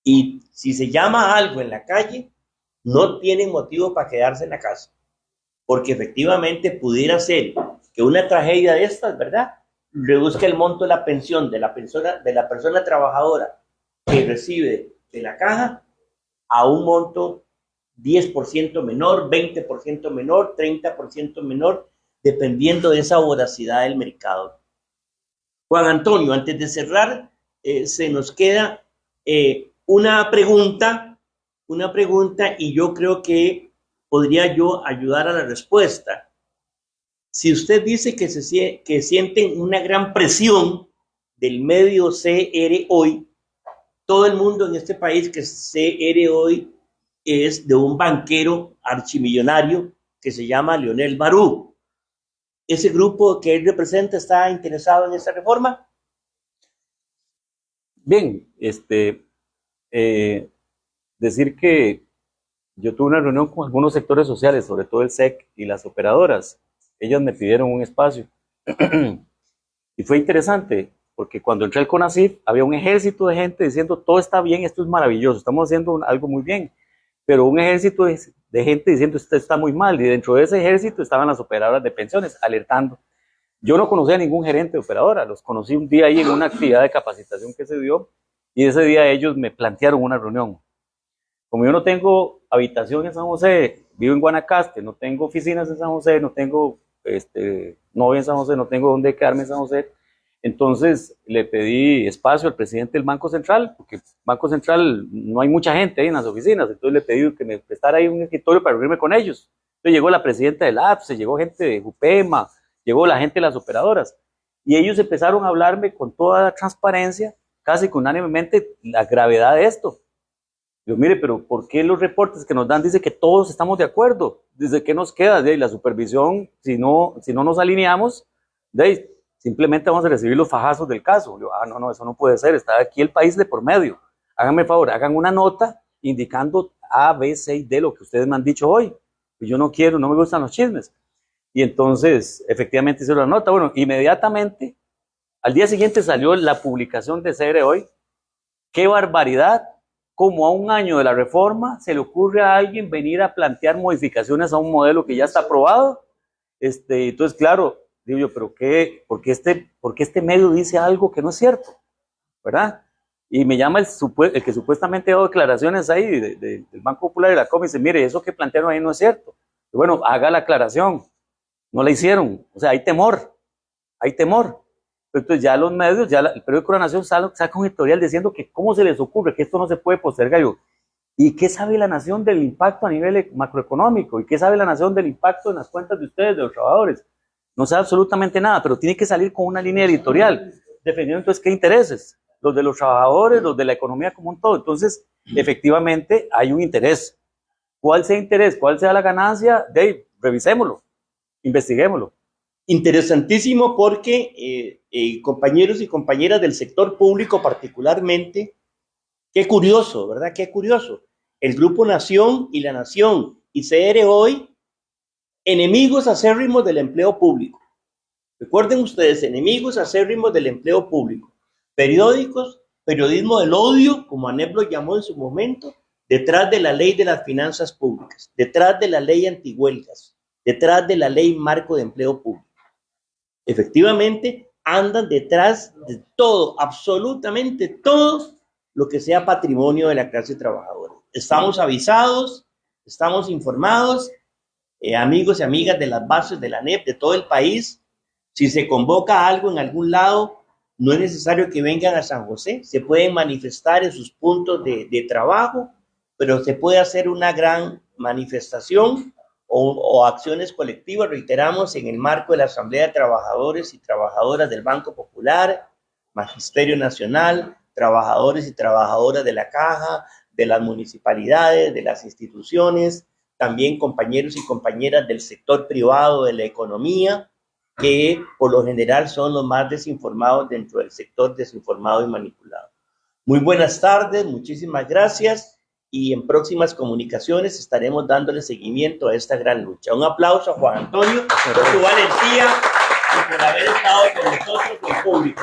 Y si se llama algo en la calle, no tienen motivo para quedarse en la casa. Porque efectivamente pudiera ser que una tragedia de estas, ¿verdad?, reduzca el monto de la pensión de la persona trabajadora que recibe de la Caja a un monto 10% menor, 20% menor, 30% menor, dependiendo de esa voracidad del mercado. Juan Antonio, antes de cerrar, se nos queda una pregunta y yo creo que podría yo ayudar a la respuesta. Si usted dice que sienten una gran presión del medio CR Hoy, todo el mundo en este país que CR Hoy es de un banquero archimillonario que se llama Leonel Barú. ¿Ese grupo que él representa está interesado en esta reforma? Bien, decir que yo tuve una reunión con algunos sectores sociales, sobre todo el SEC y las operadoras. Ellas me pidieron un espacio y fue interesante porque cuando entré al CONACYT había un ejército de gente diciendo todo está bien, esto es maravilloso, estamos haciendo algo muy bien, pero un ejército de gente diciendo esto está muy mal, y dentro de ese ejército estaban las operadoras de pensiones alertando. Yo no conocía a ningún gerente de operadora, los conocí un día ahí en una actividad de capacitación que se dio, y ese día ellos me plantearon una reunión. Como yo no tengo habitación en San José, vivo en Guanacaste, no tengo oficinas en San José, no tengo novia en San José, no tengo dónde quedarme en San José, entonces le pedí espacio al presidente del Banco Central, porque Banco Central no hay mucha gente ahí en las oficinas, entonces le pedí que me prestara ahí un escritorio para reunirme con ellos. Entonces llegó la presidenta del APSE, llegó gente de Jupema, llegó la gente de las operadoras, y ellos empezaron a hablarme con toda la transparencia, casi que unánimemente, la gravedad de esto. Yo, mire, pero ¿por qué los reportes que nos dan dice que todos estamos de acuerdo? ¿Desde qué nos queda? De la supervisión, si no nos alineamos, simplemente vamos a recibir los fajazos del caso. Yo, no, eso no puede ser, está aquí el país de por medio. Háganme el favor, hagan una nota indicando A, B, C y D, lo que ustedes me han dicho hoy. Yo no me gustan los chismes. Y entonces, efectivamente hicieron la nota. Bueno, inmediatamente, al día siguiente salió la publicación de CR Hoy. ¡Qué barbaridad! Como a un año de la reforma se le ocurre a alguien venir a plantear modificaciones a un modelo que ya está aprobado. Entonces, claro, digo yo, pero ¿por qué este medio dice algo que no es cierto? ¿Verdad? Y me llama el que supuestamente ha dado declaraciones ahí del Banco Popular y la COM y dice, mire, eso que plantearon ahí no es cierto. Y bueno, haga la aclaración. No la hicieron. O sea, hay temor. Entonces ya los medios, ya el periódico de la Nación saca un editorial diciendo que cómo se les ocurre que esto no se puede postergar. ¿Y qué sabe la Nación del impacto a nivel macroeconómico? ¿Y qué sabe la Nación del impacto en las cuentas de ustedes, de los trabajadores? No sabe absolutamente nada, pero tiene que salir con una línea editorial, defendiendo entonces qué intereses, los de los trabajadores, los de la economía como un todo. Entonces, efectivamente, hay un interés. ¿Cuál sea el interés? ¿Cuál sea la ganancia? Revisémoslo, investiguémoslo. Interesantísimo porque compañeros y compañeras del sector público particularmente, qué curioso, ¿verdad? Qué curioso. El Grupo Nación y la Nación y CR Hoy, enemigos acérrimos del empleo público. Recuerden ustedes, enemigos acérrimos del empleo público. Periódicos, periodismo del odio, como ANEP lo llamó en su momento, detrás de la ley de las finanzas públicas, detrás de la ley antihuelgas, detrás de la ley marco de empleo público. Efectivamente, andan detrás de todo, absolutamente todo lo que sea patrimonio de la clase trabajadora. Estamos avisados, estamos informados, amigos y amigas de las bases de la ANEP, de todo el país. Si se convoca algo en algún lado, no es necesario que vengan a San José, se pueden manifestar en sus puntos de trabajo, pero se puede hacer una gran manifestación o acciones colectivas, reiteramos, en el marco de la Asamblea de Trabajadores y Trabajadoras del Banco Popular, Magisterio Nacional, trabajadores y trabajadoras de la Caja, de las municipalidades, de las instituciones, también compañeros y compañeras del sector privado de la economía, que por lo general son los más desinformados dentro del sector desinformado y manipulado. Muy buenas tardes, muchísimas gracias. Y en próximas comunicaciones estaremos dándole seguimiento a esta gran lucha. Un aplauso a Juan Antonio por su valentía y por haber estado con nosotros en público.